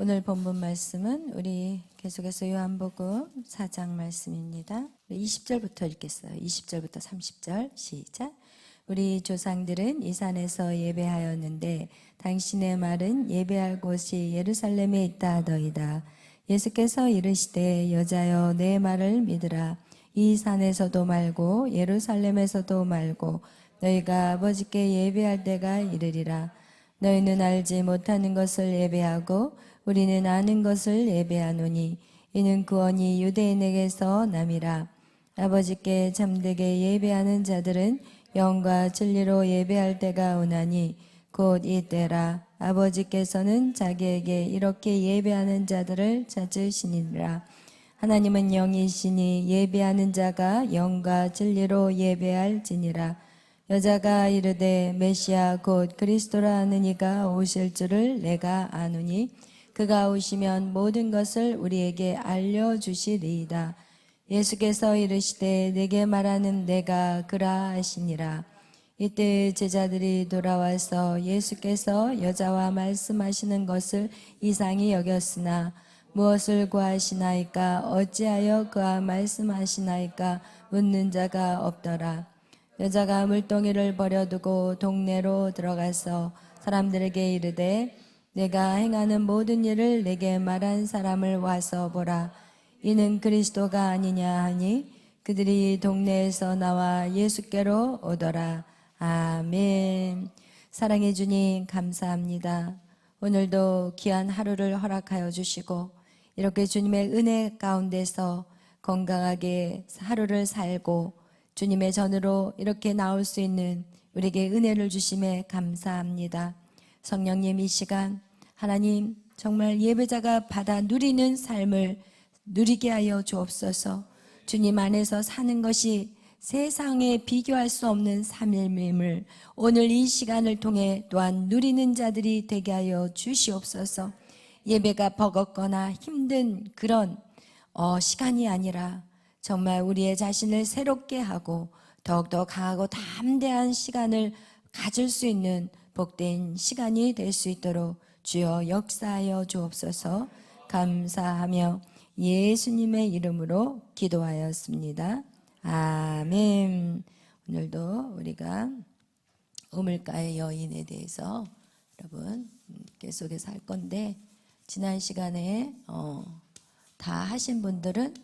오늘 본문 말씀은 우리 계속해서 요한복음 4장 말씀입니다. 20절부터 읽겠어요. 20절부터 30절 시작. 우리 조상들은 이 산에서 예배하였는데 당신의 말은 예배할 곳이 예루살렘에 있다 하더이다. 예수께서 이르시되 여자여 내 말을 믿으라. 이 산에서도 말고 예루살렘에서도 말고 너희가 아버지께 예배할 때가 이르리라. 너희는 알지 못하는 것을 예배하고 우리는 아는 것을 예배하노니 이는 구원이 유대인에게서 남이라. 아버지께 참되게 예배하는 자들은 영과 진리로 예배할 때가 오나니 곧 이때라. 아버지께서는 자기에게 이렇게 예배하는 자들을 찾으시니라. 하나님은 영이시니 예배하는 자가 영과 진리로 예배할지니라. 여자가 이르되 메시아 곧 그리스도라 하는 이가 오실 줄을 내가 아노니 그가 오시면 모든 것을 우리에게 알려주시리이다. 예수께서 이르시되 내게 말하는 내가 그라 하시니라. 이때 제자들이 돌아와서 예수께서 여자와 말씀하시는 것을 이상히 여겼으나 무엇을 구하시나이까 어찌하여 그와 말씀하시나이까 묻는 자가 없더라. 여자가 물동이를 버려두고 동네로 들어가서 사람들에게 이르되 내가 행하는 모든 일을 내게 말한 사람을 와서 보라. 이는 그리스도가 아니냐 하니 그들이 동네에서 나와 예수께로 오더라. 아멘. 사랑해 주님 감사합니다. 오늘도 귀한 하루를 허락하여 주시고 이렇게 주님의 은혜 가운데서 건강하게 하루를 살고 주님의 전으로 이렇게 나올 수 있는 우리에게 은혜를 주심에 감사합니다. 성령님 이 시간 하나님 정말 예배자가 받아 누리는 삶을 누리게 하여 주옵소서. 주님 안에서 사는 것이 세상에 비교할 수 없는 삶임을 오늘 이 시간을 통해 또한 누리는 자들이 되게 하여 주시옵소서. 예배가 버겁거나 힘든 그런 시간이 아니라 정말 우리의 자신을 새롭게 하고 더욱더 강하고 담대한 시간을 가질 수 있는 복된 시간이 될 수 있도록 주여 역사하여 주옵소서. 감사하며 예수님의 이름으로 기도하였습니다. 아멘. 오늘도 우리가 우물가의 여인에 대해서 여러분 계속해서 할 건데 지난 시간에 다 하신 분들은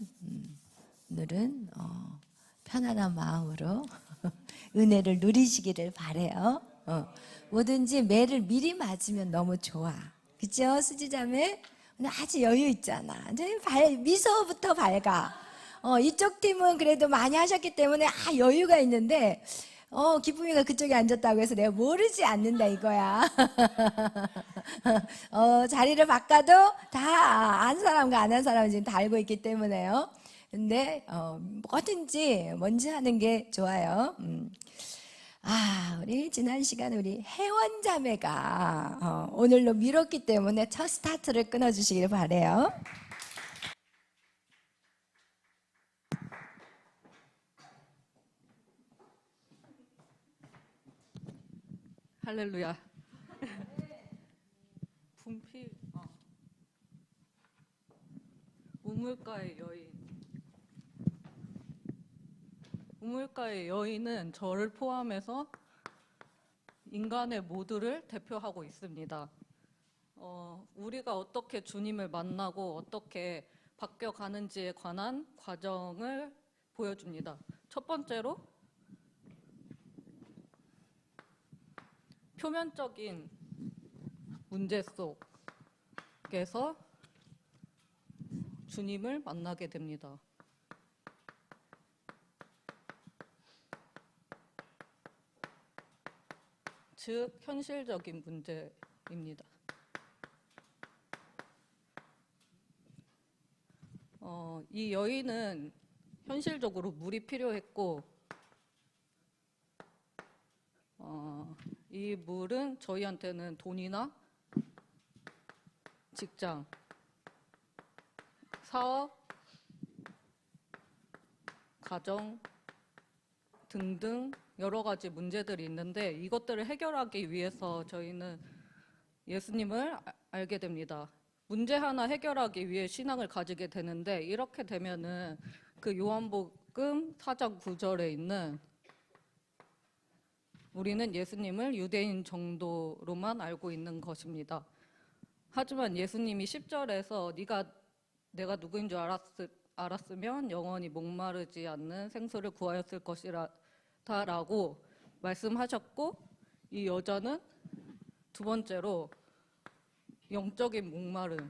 오늘은 편안한 마음으로 은혜를 누리시기를 바래요. 뭐든지 매를 미리 맞으면 너무 좋아. 그죠? 수지자매? 오늘 아주 여유 있잖아. 미소부터 밝아. 이쪽 팀은 그래도 많이 하셨기 때문에 여유가 있는데 기쁨이가 그쪽에 앉았다고 해서 내가 모르지 않는다 이거야. 자리를 바꿔도 다 안 사람과 안 한 사람은 지금 다 알고 있기 때문에요. 근데 뭐든지 먼저 하는 게 좋아요. 우리 지난 시간에 우리 혜원자매가 오늘로 미뤘기 때문에 첫 스타트를 끊어주시길 바래요. 할렐루야. 분필. 우물가의 여인. 우물가의 여인은 저를 포함해서 인간의 모두를 대표하고 있습니다. 우리가 어떻게 주님을 만나고 어떻게 바뀌어가는지에 관한 과정을 보여줍니다. 첫 번째로 표면적인 문제 속에서 주님을 만나게 됩니다. 즉 현실적인 문제입니다. 이 여인은 현실적으로 물이 필요했고 이 물은 저희한테는 돈이나 직장, 사업, 가정 등등 여러 가지 문제들이 있는데 이것들을 해결하기 위해서 저희는 예수님을 알게 됩니다. 문제 하나 해결하기 위해 신앙을 가지게 되는데 이렇게 되면은 그 요한복음 4장 9절에 있는 우리는 예수님을 유대인 정도로만 알고 있는 것입니다. 하지만 예수님이 10절에서 내가 누구인 줄 알았으면 영원히 목마르지 않는 생수를 구하였을 것이라고 말씀하셨고, 이 여자는 두 번째로 영적인 목마름,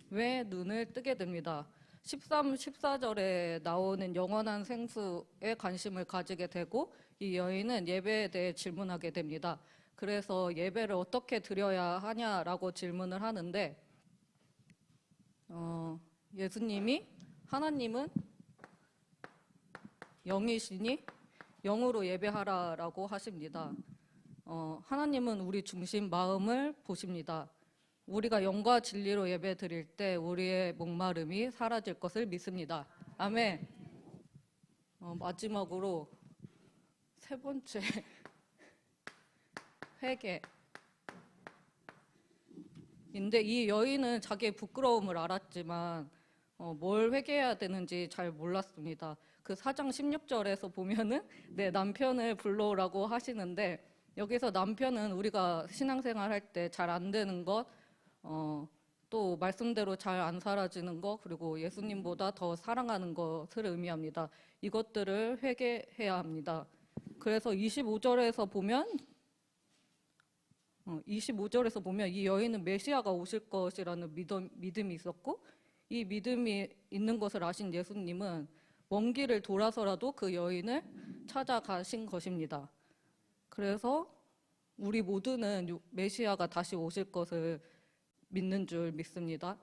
왜 눈을 뜨게 됩니다. 13, 14절에 나오는 영원한 생수에 관심을 가지게 되고 이 여인은 예배에 대해 질문하게 됩니다. 그래서 예배를 어떻게 드려야 하냐라고 질문을 하는데 예수님이 하나님은 영이시니 영으로 예배하라라고 하십니다. 하나님은 우리 중심 마음을 보십니다. 우리가 영과 진리로 예배 드릴 때 우리의 목마름이 사라질 것을 믿습니다. 아멘. 마지막으로 세 번째 회개인데 이 여인은 자기의 부끄러움을 알았지만 뭘 회개해야 되는지 잘 몰랐습니다. 그 4장 16절에서 보면은 내 남편을 불러오라고 하시는데 여기서 남편은 우리가 신앙생활 할 때 잘 안 되는 것, 또 말씀대로 잘 안 사라지는 것, 그리고 예수님보다 더 사랑하는 것을 의미합니다. 이것들을 회개해야 합니다. 그래서 25절에서 보면 이 여인은 메시아가 오실 것이라는 믿음이 있었고 이 믿음이 있는 것을 아신 예수님은 먼 길을 돌아서라도 그 여인을 찾아가신 것입니다. 그래서 우리 모두는 메시아가 다시 오실 것을 믿는 줄 믿습니다.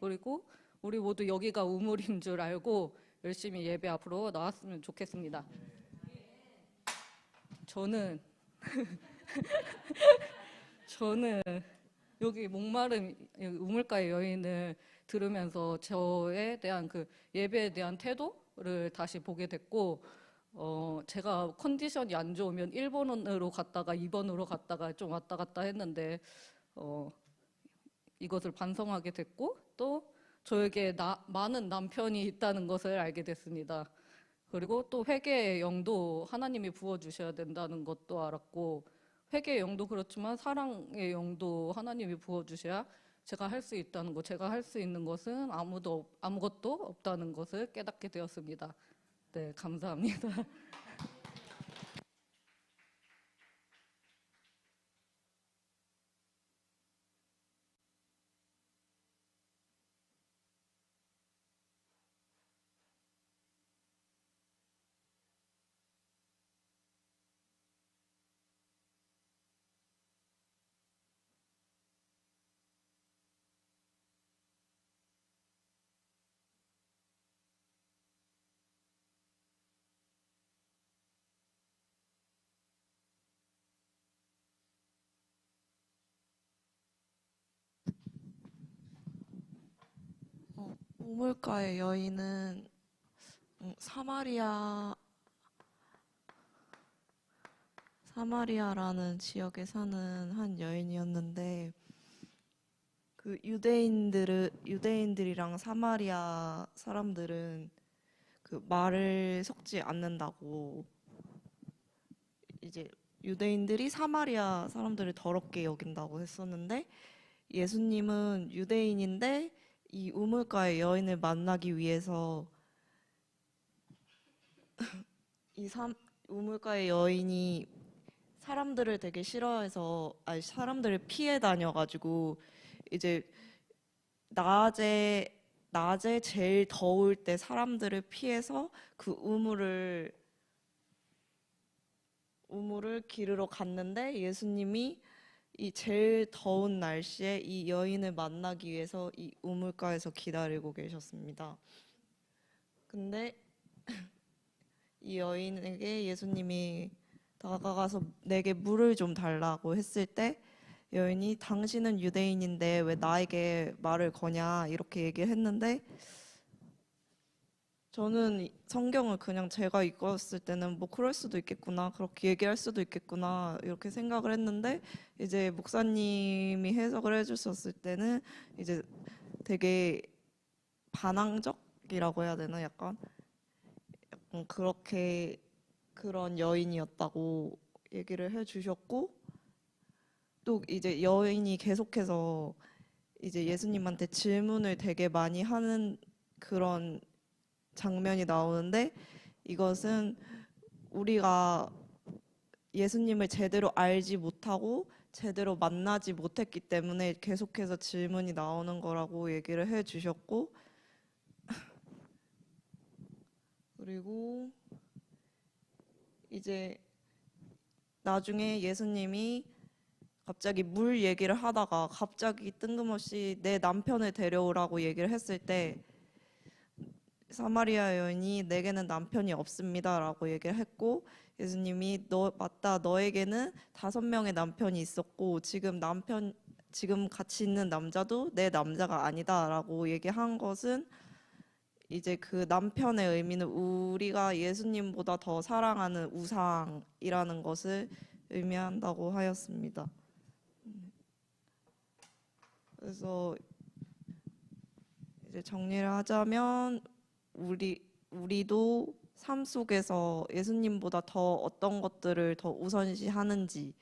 그리고 우리 모두 여기가 우물인 줄 알고 열심히 예배 앞으로 나왔으면 좋겠습니다. 저는 여기 목마름 우물가의 여인을 들으면서 저에 대한 그 예배에 대한 태도를 다시 보게 됐고 제가 컨디션이 안 좋으면 1번으로 갔다가 2번으로 갔다가 좀 왔다 갔다 했는데 이것을 반성하게 됐고 또 저에게 많은 남편이 있다는 것을 알게 됐습니다. 그리고 또 회개의 영도 하나님이 부어주셔야 된다는 것도 알았고 회개의 영도 그렇지만 사랑의 영도 하나님이 부어주셔야 제가 할 수 있다는 것, 제가 할 수 있는 것은 아무것도 없다는 것을 깨닫게 되었습니다. 네, 감사합니다. 우물가의 여인은 사마리아라는 지역에 사는 한 여인이었는데 그 유대인들이랑 사마리아 사람들은 그 말을 섞지 않는다고 이제 유대인들이 사마리아 사람들을 더럽게 여긴다고 했었는데 예수님은 유대인인데 이 우물가의 여인을 만나기 위해서 우물가의 여인이 사람들을 되게 싫어해서 사람들을 피해 다녀가지고 이제 낮에 제일 더울 때 사람들을 피해서 그 우물을 기르러 갔는데 예수님이 이 제일 더운 날씨에 이 여인을 만나기 위해서 이 우물가에서 기다리고 계셨습니다. 근데 이 여인에게 예수님이 다가가서 내게 물을 좀 달라고 했을 때 여인이 당신은 유대인인데 왜 나에게 말을 거냐 이렇게 얘기를 했는데 저는 성경을 그냥 제가 읽었을 때는 뭐 그럴 수도 있겠구나, 그렇게 얘기할 수도 있겠구나 이렇게 생각을 했는데 이제 목사님이 해석을 해주셨을 때는 이제 되게 반항적이라고 해야 되나, 약간 그렇게 그런 여인이었다고 얘기를 해주셨고, 또 이제 여인이 계속해서 이제 예수님한테 질문을 되게 많이 하는 그런 장면이 나오는데, 이것은 우리가 예수님을 제대로 알지 못하고 제대로 만나지 못했기 때문에 계속해서 질문이 나오는 거라고 얘기를 해주셨고, 그리고 이제 나중에 예수님이 갑자기 물 얘기를 하다가 갑자기 뜬금없이 내 남편을 데려오라고 얘기를 했을 때 사마리아 여인이 내게는 남편이 없습니다라고 얘기를 했고, 예수님이 너 맞다, 너에게는 5명의 남편이 있었고 지금 같이 있는 남자도 내 남자가 아니다라고 얘기한 것은 이제 그 남편의 의미는 우리가 예수님보다 더 사랑하는 우상이라는 것을 의미한다고 하였습니다. 그래서 이제 정리를 하자면 우리도 삶 속에서 예수님보다 더 어떤 것들을 더 우선시하는지,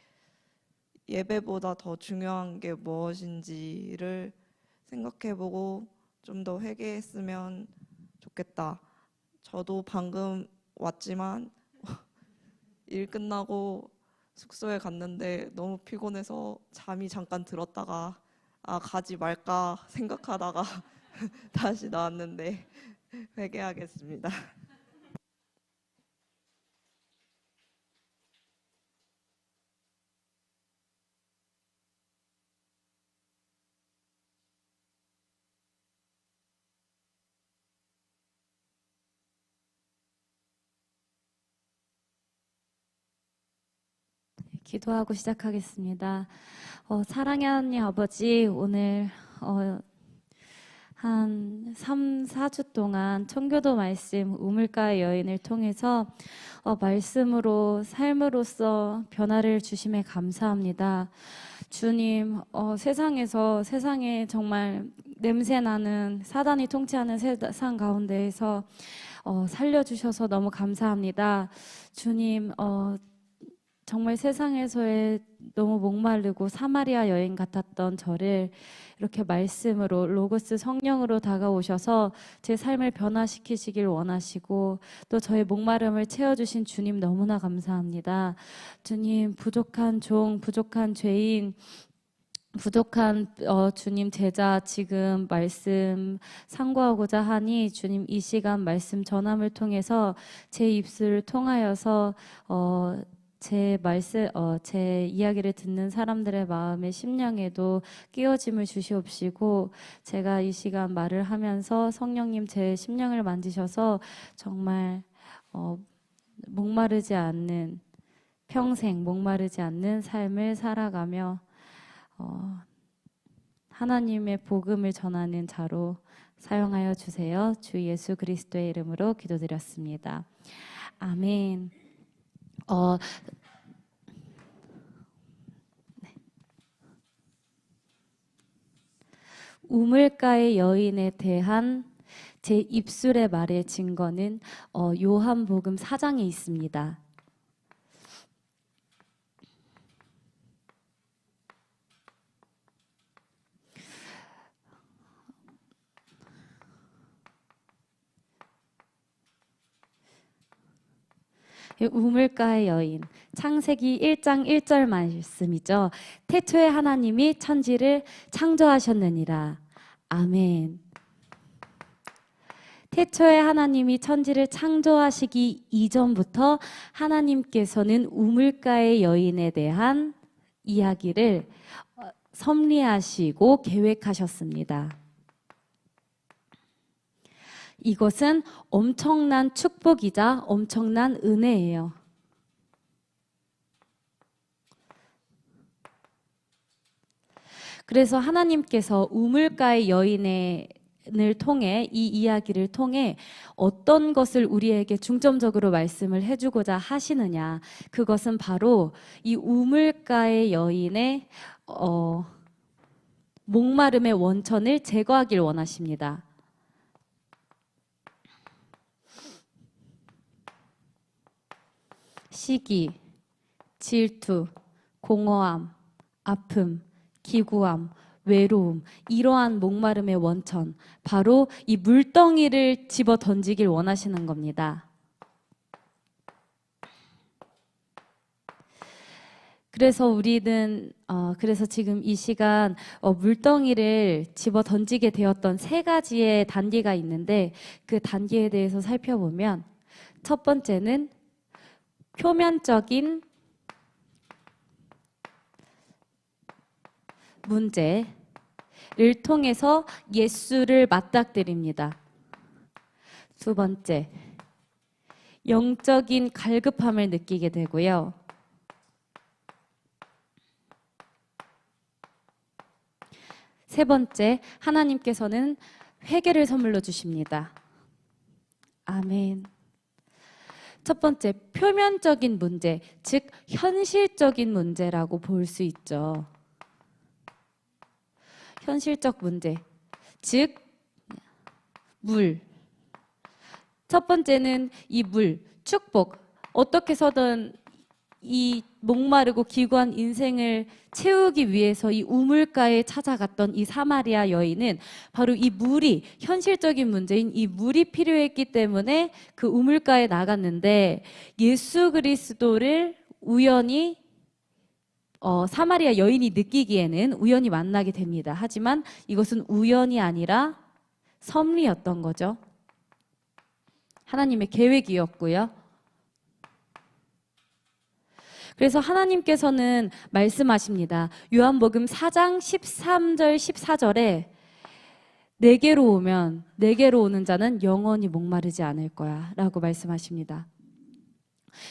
예배보다 더 중요한 게 무엇인지를 생각해보고 좀 더 회개했으면 좋겠다. 저도 방금 왔지만 일 끝나고 숙소에 갔는데 너무 피곤해서 잠이 잠깐 들었다가 가지 말까 생각하다가 다시 나왔는데 회개하겠습니다. 기도하고 시작하겠습니다. 사랑하는 아버지, 오늘 한 3, 4주 동안 청교도 말씀 우물가의 여인을 통해서 말씀으로 삶으로서 변화를 주심에 감사합니다. 주님, 세상에 정말 냄새나는 사단이 통치하는 세상 가운데에서 살려주셔서 너무 감사합니다. 주님, 정말 세상에서의 너무 목마르고 사마리아 여인 같았던 저를 이렇게 말씀으로 로고스 성령으로 다가오셔서 제 삶을 변화시키시길 원하시고 또 저의 목마름을 채워주신 주님 너무나 감사합니다. 주님, 부족한 종, 부족한 죄인, 부족한 주님 제자 지금 말씀 상고하고자 하니 주님 이 시간 말씀 전함을 통해서 제 입술을 통하여서 제 이야기를 듣는 사람들의 마음의 심령에도 끼워짐을 주시옵시고, 제가 이 시간 말을 하면서 성령님 제 심령을 만지셔서 정말 평생 목마르지 않는 삶을 살아가며 하나님의 복음을 전하는 자로 사용하여 주세요. 주 예수 그리스도의 이름으로 기도드렸습니다. 아멘. 우물가의 여인에 대한 제 입술의 말의 증거는 요한복음 4장에 있습니다. 우물가의 여인, 창세기 1장 1절 말씀이죠. 태초에 하나님이 천지를 창조하셨느니라. 아멘. 태초에 하나님이 천지를 창조하시기 이전부터 하나님께서는 우물가의 여인에 대한 이야기를 섭리하시고 계획하셨습니다. 이것은 엄청난 축복이자 엄청난 은혜예요. 그래서 하나님께서 우물가의 여인에 통해 이 이야기를 통해 어떤 것을 우리에게 중점적으로 말씀을 해주고자 하시느냐, 그것은 바로 이 우물가의 여인의 목마름의 원천을 제거하길 원하십니다. 시기, 질투, 공허함, 아픔, 기구함, 외로움, 이러한 목마름의 원천, 바로 이 물덩이를 집어 던지길 원하시는 겁니다. 그래서 우리는 그래서 지금 이 시간 물덩이를 집어 던지게 되었던 세 가지의 단계가 있는데, 그 단계에 대해서 살펴보면, 첫 번째는 표면적인 문제를 통해서 예수를 맞닥뜨립니다. 두 번째, 영적인 갈급함을 느끼게 되고요. 세 번째, 하나님께서는 회개를 선물로 주십니다. 아멘. 첫 번째, 표면적인 문제, 즉 현실적인 문제라고 볼 수 있죠. 현실적 문제, 즉 물. 첫 번째는 이 물, 축복. 어떻게 해서든 이 목마르고 기구한 인생을 채우기 위해서 이 우물가에 찾아갔던 이 사마리아 여인은 바로 이 물이, 현실적인 문제인 이 물이 필요했기 때문에 그 우물가에 나갔는데, 예수 그리스도를 우연히 사마리아 여인이 느끼기에는 우연히 만나게 됩니다. 하지만 이것은 우연이 아니라 섭리였던 거죠. 하나님의 계획이었고요. 그래서 하나님께서는 말씀하십니다. 요한복음 4장 13절 14절에 내게로 오는 자는 영원히 목마르지 않을 거야 라고 말씀하십니다.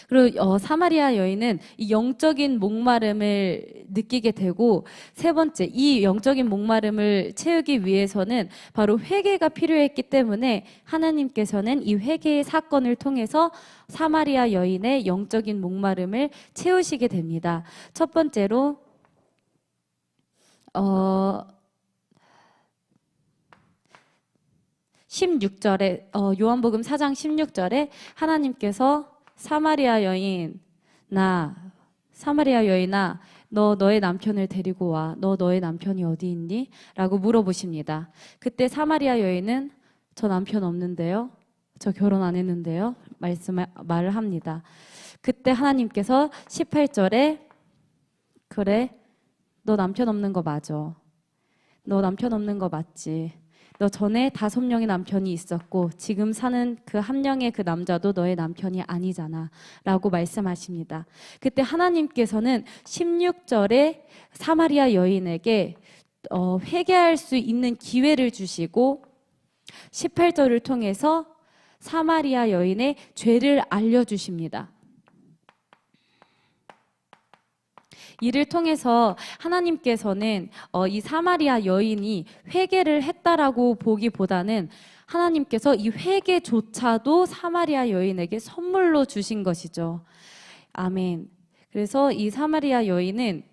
그리고 사마리아 여인은 이 영적인 목마름을 느끼게 되고, 세 번째, 이 영적인 목마름을 채우기 위해서는 바로 회개가 필요했기 때문에 하나님께서는 이 회개의 사건을 통해서 사마리아 여인의 영적인 목마름을 채우시게 됩니다. 첫 번째로 16절에 요한복음 4장 16절에 하나님께서 사마리아 여인아, 너 너의 남편을 데리고 와. 너 너의 남편이 어디 있니? 라고 물어보십니다. 그때 사마리아 여인은 저 남편 없는데요. 저 결혼 안 했는데요. 말을 합니다. 그때 하나님께서 18절에 그래, 너 남편 없는 거 맞아. 너 남편 없는 거 맞지. 너 전에 5명의 남편이 있었고 지금 사는 그 한 명의 그 남자도 너의 남편이 아니잖아 라고 말씀하십니다. 그때 하나님께서는 16절에 사마리아 여인에게 회개할 수 있는 기회를 주시고 18절을 통해서 사마리아 여인의 죄를 알려주십니다. 이를 통해서 하나님께서는 이 사마리아 여인이 회개를 했다라고 보기보다는 하나님께서 이 회개조차도 사마리아 여인에게 선물로 주신 것이죠. 아멘. 그래서 이 사마리아 여인은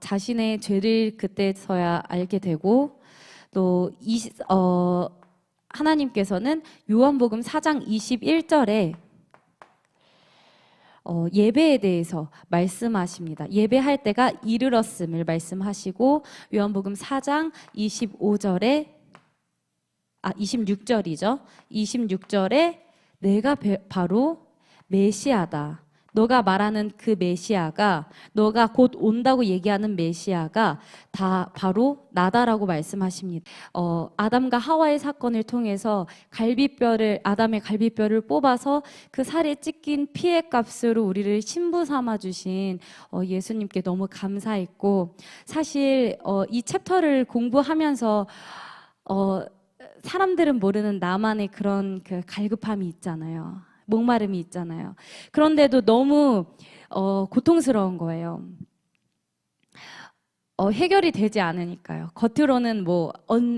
자신의 죄를 그때서야 알게 되고, 또 하나님께서는 요한복음 4장 21절에 예배에 대해서 말씀하십니다. 예배할 때가 이르렀음을 말씀하시고, 요한복음 4장 26절이죠. 26절에 내가 바로 메시아다. 너가 말하는 그 메시아가, 너가 곧 온다고 얘기하는 메시아가 다 바로 나다라고 말씀하십니다. 아담과 하와의 사건을 통해서 아담의 갈비뼈를 뽑아서 그 살에 찢긴 피의 값으로 우리를 신부 삼아 주신 예수님께 너무 감사했고, 사실 이 챕터를 공부하면서 사람들은 모르는 나만의 그런 그 갈급함이 있잖아요. 목마름이 있잖아요. 그런데도 너무 고통스러운 거예요. 해결이 되지 않으니까요. 겉으로는 뭐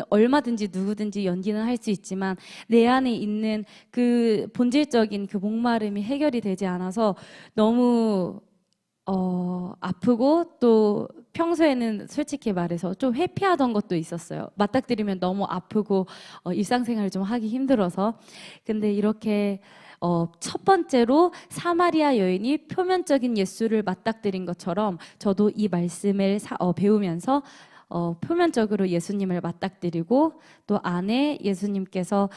얼마든지 누구든지 연기는 할 수 있지만 내 안에 있는 그 본질적인 그 목마름이 해결이 되지 않아서 너무 아프고 또 평소에는 솔직히 말해서 좀 회피하던 것도 있었어요. 맞닥뜨리면 너무 아프고 일상생활을 좀 하기 힘들어서. 근데 이렇게 첫 번째로 사마리아 여인이 표면적인 예수를 맞닥뜨린 것처럼 저도 이 말씀을 배우면서 표면적으로 예수님을 맞닥뜨리고 또 안에 예수님께서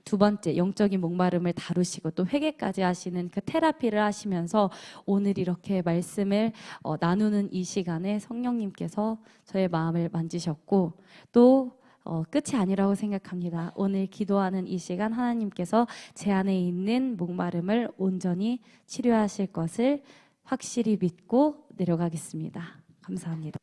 두 번째 영적인 목마름을 다루시고 또 회개까지 하시는 그 테라피를 하시면서 오늘 이렇게 말씀을 나누는 이 시간에 성령님께서 저의 마음을 만지셨고 또 끝이 아니라고 생각합니다. 오늘 기도하는 이 시간 하나님께서 제 안에 있는 목마름을 온전히 치료하실 것을 확실히 믿고 내려가겠습니다. 감사합니다.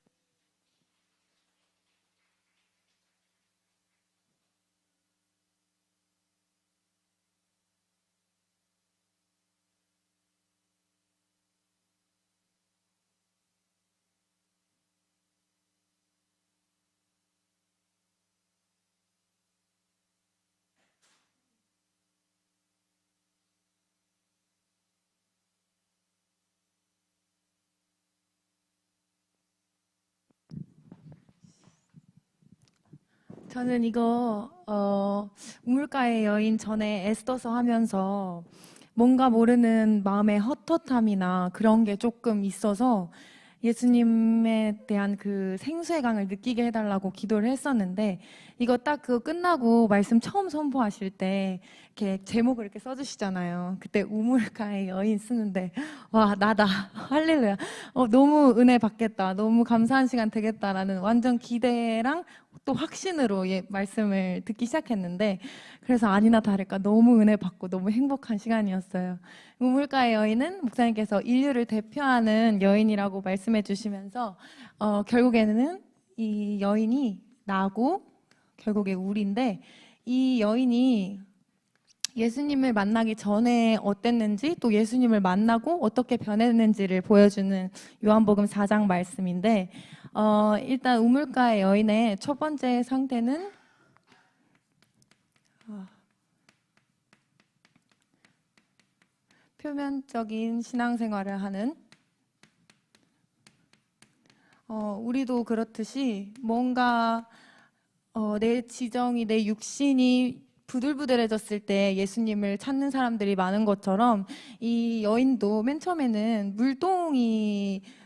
저는 이거 우물가의 여인 전에 에스더서 하면서 뭔가 모르는 마음의 헛헛함이나 그런 게 조금 있어서 예수님에 대한 그 생수의 강을 느끼게 해달라고 기도를 했었는데 이거 딱 그거 끝나고 말씀 처음 선포하실 때 이렇게 제목을 이렇게 써주시잖아요. 그때 우물가의 여인 쓰는데 와 나다 할렐루야. 너무 은혜 받겠다. 너무 감사한 시간 되겠다라는 완전 기대랑 또 확신으로 말씀을 듣기 시작했는데 그래서 아니나 다를까 너무 은혜 받고 너무 행복한 시간이었어요. 우물가의 여인은 목사님께서 인류를 대표하는 여인이라고 말씀해 주시면서 결국에는 이 여인이 나고 결국에 우리인데 이 여인이 예수님을 만나기 전에 어땠는지 또 예수님을 만나고 어떻게 변했는지를 보여주는 요한복음 4장 말씀인데 일단 우물가의 여인의 첫 번째 상태는 표면적인 신앙생활을 하는 우리도 그렇듯이 뭔가 내 지정이 내 육신이 부들부들해졌을 때 예수님을 찾는 사람들이 많은 것처럼 이 여인도 맨 처음에는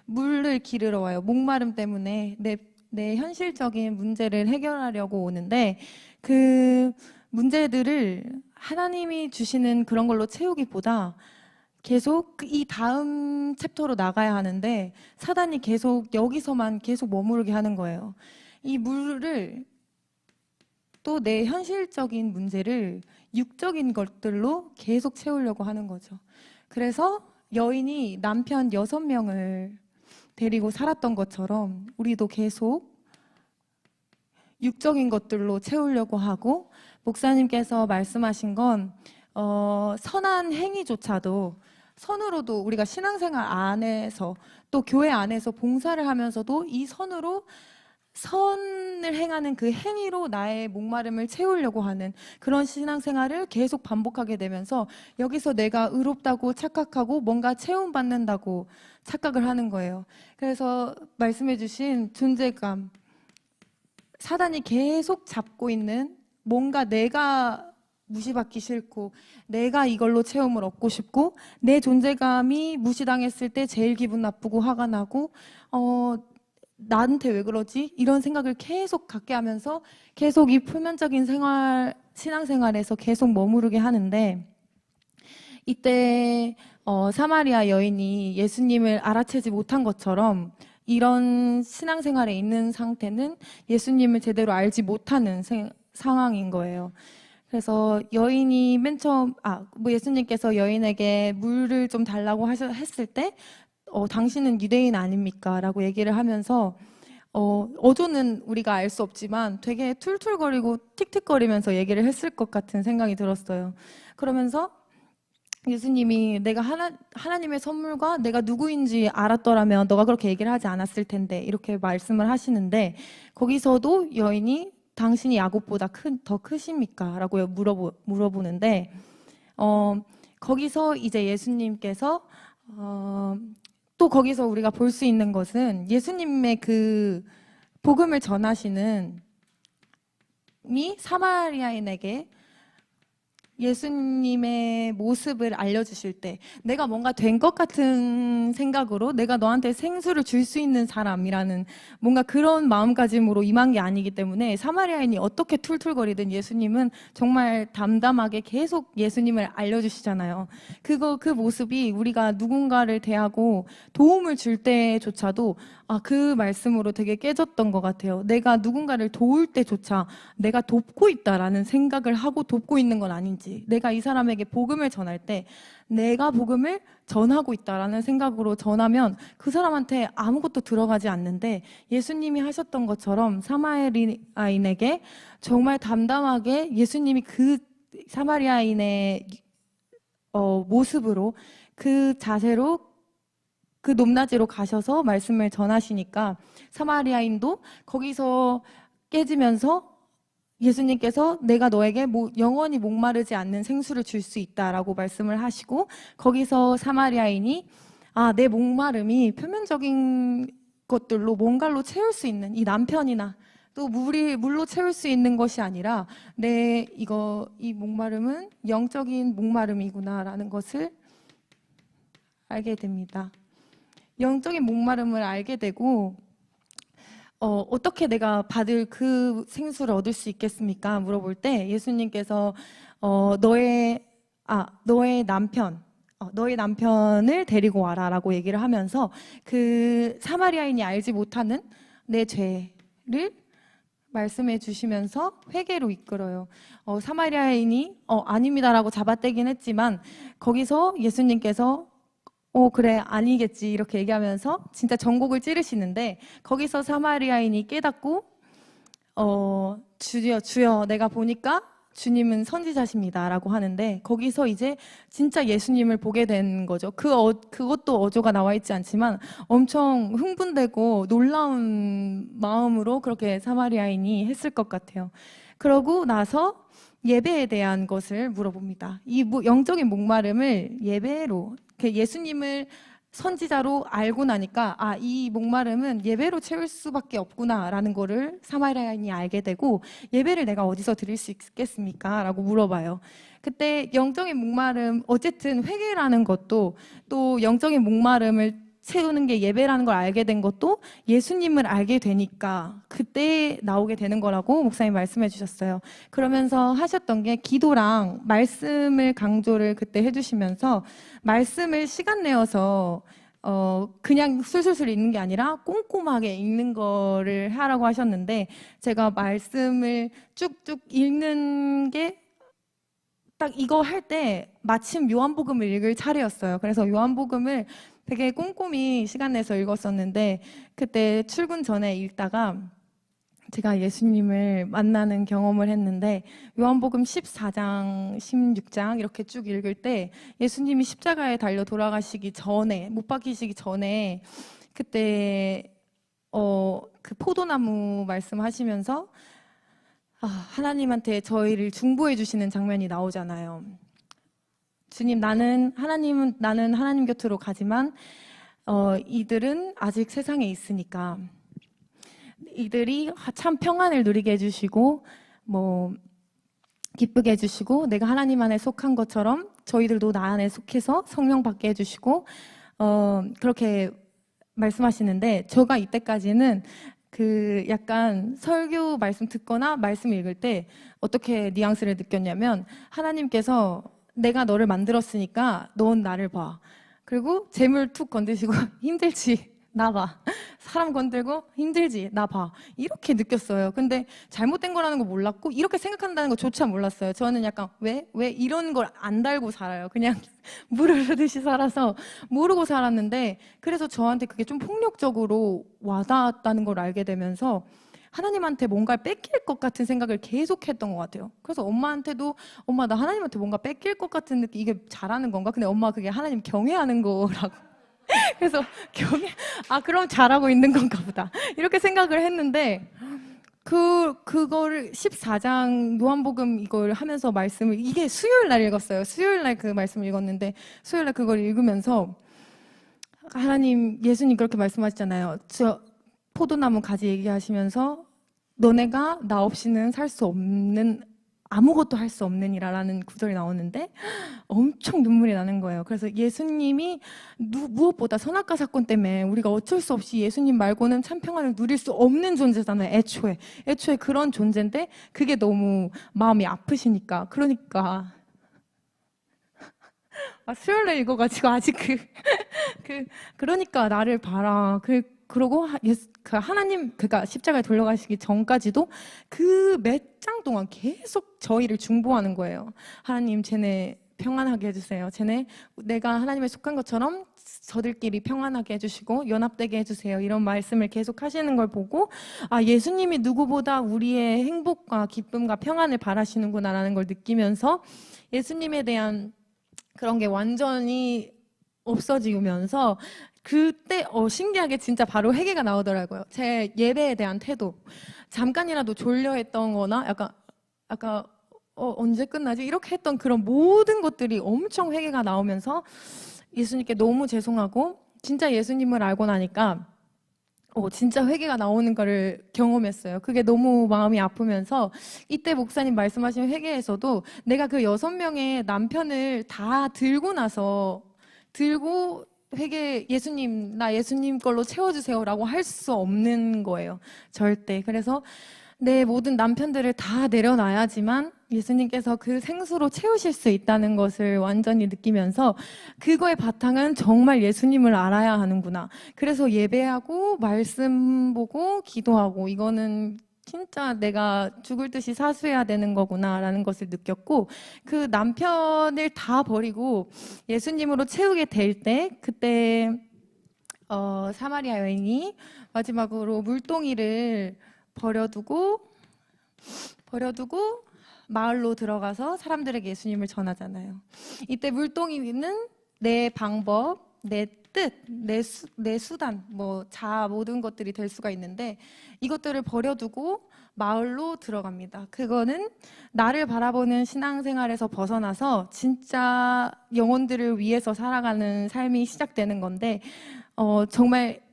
물을 기르러 와요. 목마름 때문에 내 현실적인 문제를 해결하려고 오는데 그 문제들을 하나님이 주시는 그런 걸로 채우기보다 계속 이 다음 챕터로 나가야 하는데 사단이 계속 여기서만 계속 머무르게 하는 거예요. 이 물을 또 내 현실적인 문제를 육적인 것들로 계속 채우려고 하는 거죠. 그래서 여인이 남편 6명을 데리고 살았던 것처럼 우리도 계속 육적인 것들로 채우려고 하고 목사님께서 말씀하신 건 선한 행위조차도 선으로도 우리가 신앙생활 안에서 또 교회 안에서 봉사를 하면서도 이 선을 행하는 그 행위로 나의 목마름을 채우려고 하는 그런 신앙생활을 계속 반복하게 되면서 여기서 내가 의롭다고 착각하고 뭔가 채움받는다고 착각을 하는 거예요. 그래서 말씀해 주신 존재감, 사단이 계속 잡고 있는 뭔가 내가 무시받기 싫고 내가 이걸로 체험을 얻고 싶고 내 존재감이 무시당했을 때 제일 기분 나쁘고 화가 나고 나한테 왜 그러지? 이런 생각을 계속 갖게 하면서 계속 이 표면적인 신앙생활에서 계속 머무르게 하는데 이때 사마리아 여인이 예수님을 알아채지 못한 것처럼 이런 신앙생활에 있는 상태는 예수님을 제대로 알지 못하는 상황인 거예요. 그래서 여인이 맨 처음 예수님께서 여인에게 물을 좀 달라고 했을 때 당신은 유대인 아닙니까? 라고 얘기를 하면서 어조는 우리가 알 수 없지만 되게 툴툴거리고 틱틱거리면서 얘기를 했을 것 같은 생각이 들었어요. 그러면서 예수님이 내가 하나님의 선물과 내가 누구인지 알았더라면 너가 그렇게 얘기를 하지 않았을 텐데 이렇게 말씀을 하시는데 거기서도 여인이 당신이 야곱보다 더 크십니까? 라고 물어보는데 거기서 이제 예수님께서 또 거기서 우리가 볼 수 있는 것은 예수님의 그 복음을 전하시는 이 사마리아인에게 예수님의 모습을 알려주실 때 내가 뭔가 된 것 같은 생각으로 내가 너한테 생수를 줄 수 있는 사람이라는 뭔가 그런 마음가짐으로 임한 게 아니기 때문에 사마리아인이 어떻게 툴툴거리든 예수님은 정말 담담하게 계속 예수님을 알려주시잖아요. 그 모습이 우리가 누군가를 대하고 도움을 줄 때조차도 그 말씀으로 되게 깨졌던 것 같아요. 내가 누군가를 도울 때조차 내가 돕고 있다라는 생각을 하고 돕고 있는 건 아닌지, 내가 이 사람에게 복음을 전할 때 내가 복음을 전하고 있다라는 생각으로 전하면 그 사람한테 아무것도 들어가지 않는데 예수님이 하셨던 것처럼 사마리아인에게 정말 담담하게 예수님이 그 사마리아인의 모습으로 그 자세로 그 높낮이로 가셔서 말씀을 전하시니까 사마리아인도 거기서 깨지면서 예수님께서 내가 너에게 영원히 목마르지 않는 생수를 줄 수 있다라고 말씀을 하시고 거기서 사마리아인이 내 목마름이 표면적인 것들로 뭔가로 채울 수 있는 이 남편이나 또 물로 채울 수 있는 것이 아니라 이 목마름은 영적인 목마름이구나라는 것을 알게 됩니다. 영적인 목마름을 알게 되고 어떻게 내가 받을 그 생수를 얻을 수 있겠습니까? 물어볼 때 예수님께서 너의 남편을 데리고 와라라고 얘기를 하면서 그 사마리아인이 알지 못하는 내 죄를 말씀해 주시면서 회개로 이끌어요. 사마리아인이 아닙니다라고 잡아떼긴 했지만 거기서 예수님께서 그래, 아니겠지 이렇게 얘기하면서 진짜 전곡을 찌르시는데 거기서 사마리아인이 깨닫고 주여 내가 보니까 주님은 선지자십니다 라고 하는데 거기서 이제 진짜 예수님을 보게 된 거죠. 그것도 어조가 나와 있지 않지만 엄청 흥분되고 놀라운 마음으로 그렇게 사마리아인이 했을 것 같아요. 그러고 나서 예배에 대한 것을 물어봅니다. 이 영적인 목마름을 예배로, 예수님을 선지자로 알고 나니까 이 목마름은 예배로 채울 수밖에 없구나라는 거를 사마리아인이 알게 되고 예배를 내가 어디서 드릴 수 있겠습니까? 라고 물어봐요. 그때 영적인 목마름, 어쨌든 회개라는 것도 또 영적인 목마름을 채우는 게 예배라는 걸 알게 된 것도 예수님을 알게 되니까 그때 나오게 되는 거라고 목사님 말씀해 주셨어요. 그러면서 하셨던 게 기도랑 말씀을 강조를 그때 해주시면서 말씀을 시간 내어서 그냥 술술술 읽는 게 아니라 꼼꼼하게 읽는 거를 하라고 하셨는데 제가 말씀을 쭉쭉 읽는 게 딱 이거 할 때 마침 요한복음을 읽을 차례였어요. 그래서 요한복음을 되게 꼼꼼히 시간 내서 읽었었는데 그때 출근 전에 읽다가 제가 예수님을 만나는 경험을 했는데 요한복음 14장, 16장 이렇게 쭉 읽을 때 예수님이 십자가에 달려 돌아가시기 전에, 못 박히시기 전에 그때 그 포도나무 말씀하시면서 하나님한테 저희를 중보해 주시는 장면이 나오잖아요. 주님, 나는 하나님 곁으로 가지만 이들은 아직 세상에 있으니까 이들이 참 평안을 누리게 해주시고 기쁘게 해주시고 내가 하나님 안에 속한 것처럼 저희들도 나 안에 속해서 성령 받게 해주시고 그렇게 말씀하시는데 제가 이때까지는 그 약간 설교 말씀 듣거나 말씀 읽을 때 어떻게 뉘앙스를 느꼈냐면 하나님께서 내가 너를 만들었으니까 넌 나를 봐. 그리고 재물 툭 건드시고 힘들지? 나 봐. 사람 건들고 힘들지? 나 봐. 이렇게 느꼈어요. 근데 잘못된 거라는 거 몰랐고 이렇게 생각한다는 것조차 몰랐어요. 저는 약간 왜 이런 걸 안 달고 살아요. 그냥 물을 흐르듯이 살아서 모르고 살았는데 그래서 저한테 그게 좀 폭력적으로 와닿았다는 걸 알게 되면서 하나님한테 뭔가를 뺏길 것 같은 생각을 계속 했던 것 같아요. 그래서 엄마한테도 엄마 나 하나님한테 뭔가 뺏길 것 같은 느낌, 이게 잘하는 건가? 근데 엄마 그게 하나님 경외하는 거라고. 그래서 그럼 잘하고 있는 건가 보다. 이렇게 생각을 했는데 그거를 14장 요한복음 이걸 하면서 말씀을 이게 수요일 날 읽었어요. 수요일 날 그 말씀을 읽었는데 수요일 날 그걸 읽으면서 하나님 예수님 그렇게 말씀하시잖아요. 저 포도나무 가지 얘기하시면서 너네가 나 없이는 살 수 없는 아무것도 할 수 없느니라라는 구절이 나오는데 엄청 눈물이 나는 거예요. 그래서 예수님이 무엇보다 선악과 사건 때문에 우리가 어쩔 수 없이 예수님 말고는 참 평안을 누릴 수 없는 존재잖아요. 애초에 그런 존재인데 그게 너무 마음이 아프시니까 그러니까 수요일에 읽어가지고 아직 그러니까 나를 봐라. 그러고 하나님 그가 십자가에 돌려가시기 전까지도 그 몇 장 동안 계속 저희를 중보하는 거예요. 하나님 쟤네 평안하게 해주세요. 쟤네 내가 하나님에 속한 것처럼 저들끼리 평안하게 해주시고 연합되게 해주세요. 이런 말씀을 계속 하시는 걸 보고 예수님이 누구보다 우리의 행복과 기쁨과 평안을 바라시는구나라는 걸 느끼면서 예수님에 대한 그런 게 완전히 없어지면서 그때 신기하게 진짜 바로 회개가 나오더라고요. 제 예배에 대한 태도. 잠깐이라도 졸려했던 거나 약간 언제 끝나지? 이렇게 했던 그런 모든 것들이 엄청 회개가 나오면서 예수님께 너무 죄송하고 진짜 예수님을 알고 나니까 진짜 회개가 나오는 거를 경험했어요. 그게 너무 마음이 아프면서 이때 목사님 말씀하신 회개에서도 내가 그 6명의 남편을 다 들고 예수님, 나 예수님 걸로 채워주세요라고 할 수 없는 거예요. 절대. 그래서 내 모든 남편들을 다 내려놔야지만 예수님께서 그 생수로 채우실 수 있다는 것을 완전히 느끼면서 그거의 바탕은 정말 예수님을 알아야 하는구나. 그래서 예배하고 말씀 보고 기도하고 이거는 진짜 내가 죽을 듯이 사수해야 되는 거구나라는 것을 느꼈고 그 남편을 다 버리고 예수님으로 채우게 될 때 그때 사마리아 여인이 마지막으로 물동이를 버려두고 마을로 들어가서 사람들에게 예수님을 전하잖아요. 이때 물동이는 내 방법, 내 뜻, 내 수단, 모든 것들이 될 수가 있는데 이것들을 버려두고 마을로 들어갑니다. 그거는 나를 바라보는 신앙생활에서 벗어나서 진짜 영혼들을 위해서 살아가는 삶이 시작되는 건데 정말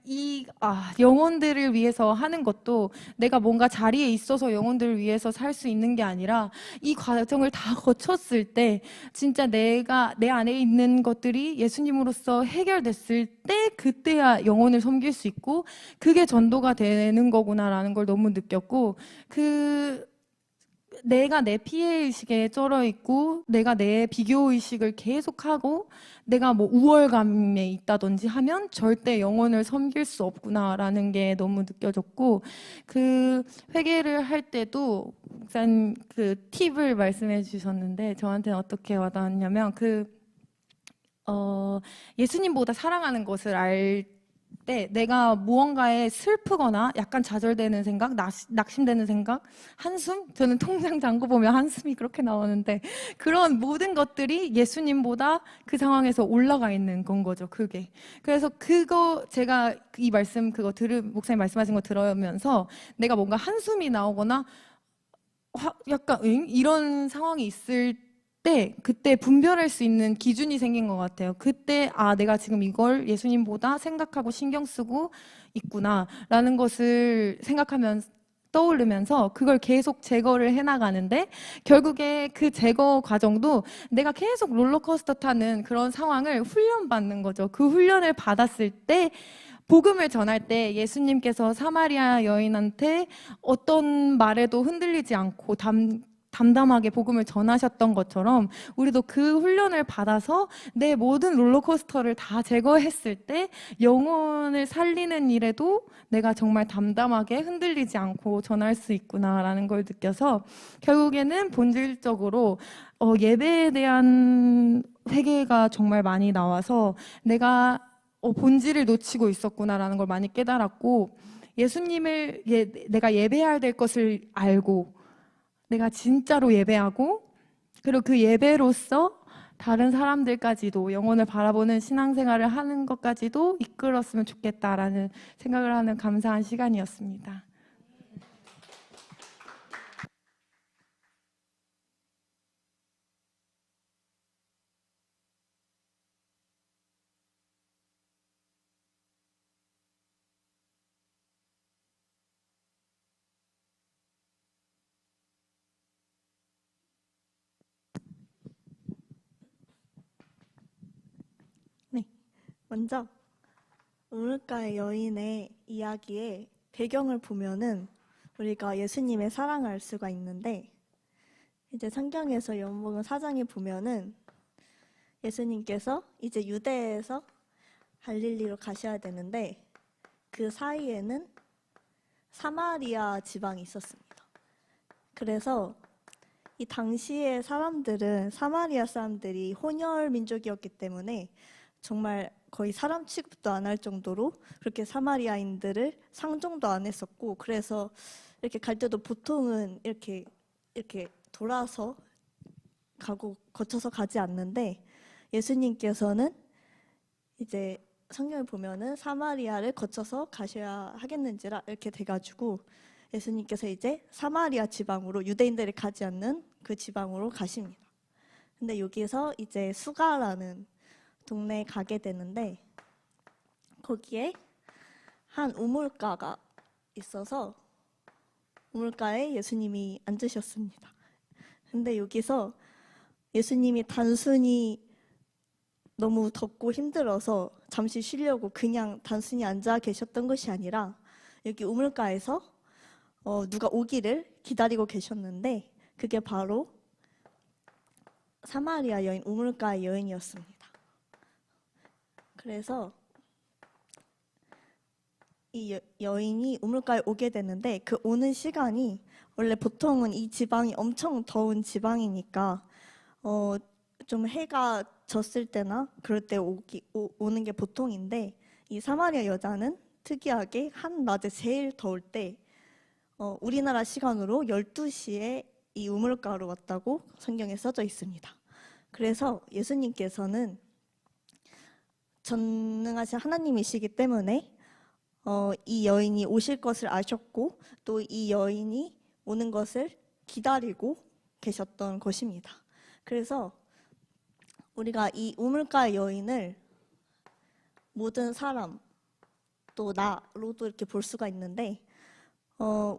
영혼들을 위해서 하는 것도 내가 뭔가 자리에 있어서 영혼들을 위해서 살 수 있는 게 아니라 이 과정을 다 거쳤을 때 진짜 내가 내 안에 있는 것들이 예수님으로서 해결됐을 때 그때야 영혼을 섬길 수 있고 그게 전도가 되는 거구나라는 걸 너무 느꼈고 내가 내 피해의식에 쩔어 있고 내가 내 비교의식을 계속하고 내가 우월감에 있다든지 하면 절대 영혼을 섬길 수 없구나라는 게 너무 느껴졌고 그 회개를 할 때도 목사님 그 팁을 말씀해 주셨는데 저한테는 어떻게 와닿았냐면 예수님보다 사랑하는 것을 알 때 내가 무언가에 슬프거나 약간 좌절되는 생각, 낙심되는 생각, 한숨? 저는 통장 잔고 보면 한숨이 그렇게 나오는데 그런 모든 것들이 예수님보다 그 상황에서 올라가 있는 건 거죠. 그게. 그래서 제가 이 말씀 목사님 말씀하신 거 들으면서 내가 뭔가 한숨이 나오거나 약간 이런 상황이 있을 때 그때 분별할 수 있는 기준이 생긴 것 같아요. 그때 내가 지금 이걸 예수님보다 생각하고 신경 쓰고 있구나라는 것을 떠오르면서 그걸 계속 제거를 해나가는데 결국에 그 제거 과정도 내가 계속 롤러코스터 타는 그런 상황을 훈련받는 거죠. 그 훈련을 받았을 때 복음을 전할 때 예수님께서 사마리아 여인한테 어떤 말에도 흔들리지 않고 담담하게 복음을 전하셨던 것처럼 우리도 그 훈련을 받아서 내 모든 롤러코스터를 다 제거했을 때 영혼을 살리는 일에도 내가 정말 담담하게 흔들리지 않고 전할 수 있구나라는 걸 느껴서 결국에는 본질적으로 예배에 대한 회개가 정말 많이 나와서 내가 본질을 놓치고 있었구나라는 걸 많이 깨달았고 예수님을 내가 예배해야 될 것을 알고 내가 진짜로 예배하고 그리고 그 예배로서 다른 사람들까지도 영혼을 바라보는 신앙생활을 하는 것까지도 이끌었으면 좋겠다라는 생각을 하는 감사한 시간이었습니다. 먼저 우물가의 여인의 이야기의 배경을 보면은 우리가 예수님의 사랑을 알 수가 있는데, 이제 성경에서 요한복음 4장에 보면은 예수님께서 이제 유대에서 갈릴리로 가셔야 되는데 그 사이에는 사마리아 지방이 있었습니다. 그래서 이 당시의 사람들은 사마리아 사람들이 혼혈 민족이었기 때문에 정말 거의 사람 취급도 안 할 정도로 그렇게 사마리아인들을 상종도 안 했었고, 그래서 이렇게 갈 때도 보통은 이렇게 돌아서 가고 거쳐서 가지 않는데, 예수님께서는 이제 성경을 보면은 사마리아를 거쳐서 가셔야 하겠는지라 이렇게 돼가지고 예수님께서 이제 사마리아 지방으로, 유대인들이 가지 않는 그 지방으로 가십니다. 근데 여기서 이제 수가라는 동네에 가게 되는데 거기에 한 우물가가 있어서 우물가에 예수님이 앉으셨습니다. 근데 여기서 예수님이 단순히 너무 덥고 힘들어서 잠시 쉬려고 그냥 단순히 앉아 계셨던 것이 아니라 여기 우물가에서 누가 오기를 기다리고 계셨는데 그게 바로 사마리아 여인, 우물가의 여인이었습니다. 그래서 이 여인이 우물가에 오게 되는데 그 오는 시간이 원래 보통은 이 지방이 엄청 더운 지방이니까 좀 해가 졌을 때나 그럴 때 오는 게 보통인데, 이 사마리아 여자는 특이하게 한낮에 제일 더울 때 우리나라 시간으로 12시에 이 우물가로 왔다고 성경에 써져 있습니다. 그래서 예수님께서는 전능하신 하나님이시기 때문에 이 여인이 오실 것을 아셨고 또 이 여인이 오는 것을 기다리고 계셨던 것입니다. 그래서 우리가 이 우물가의 여인을 모든 사람 또 나로도 이렇게 볼 수가 있는데,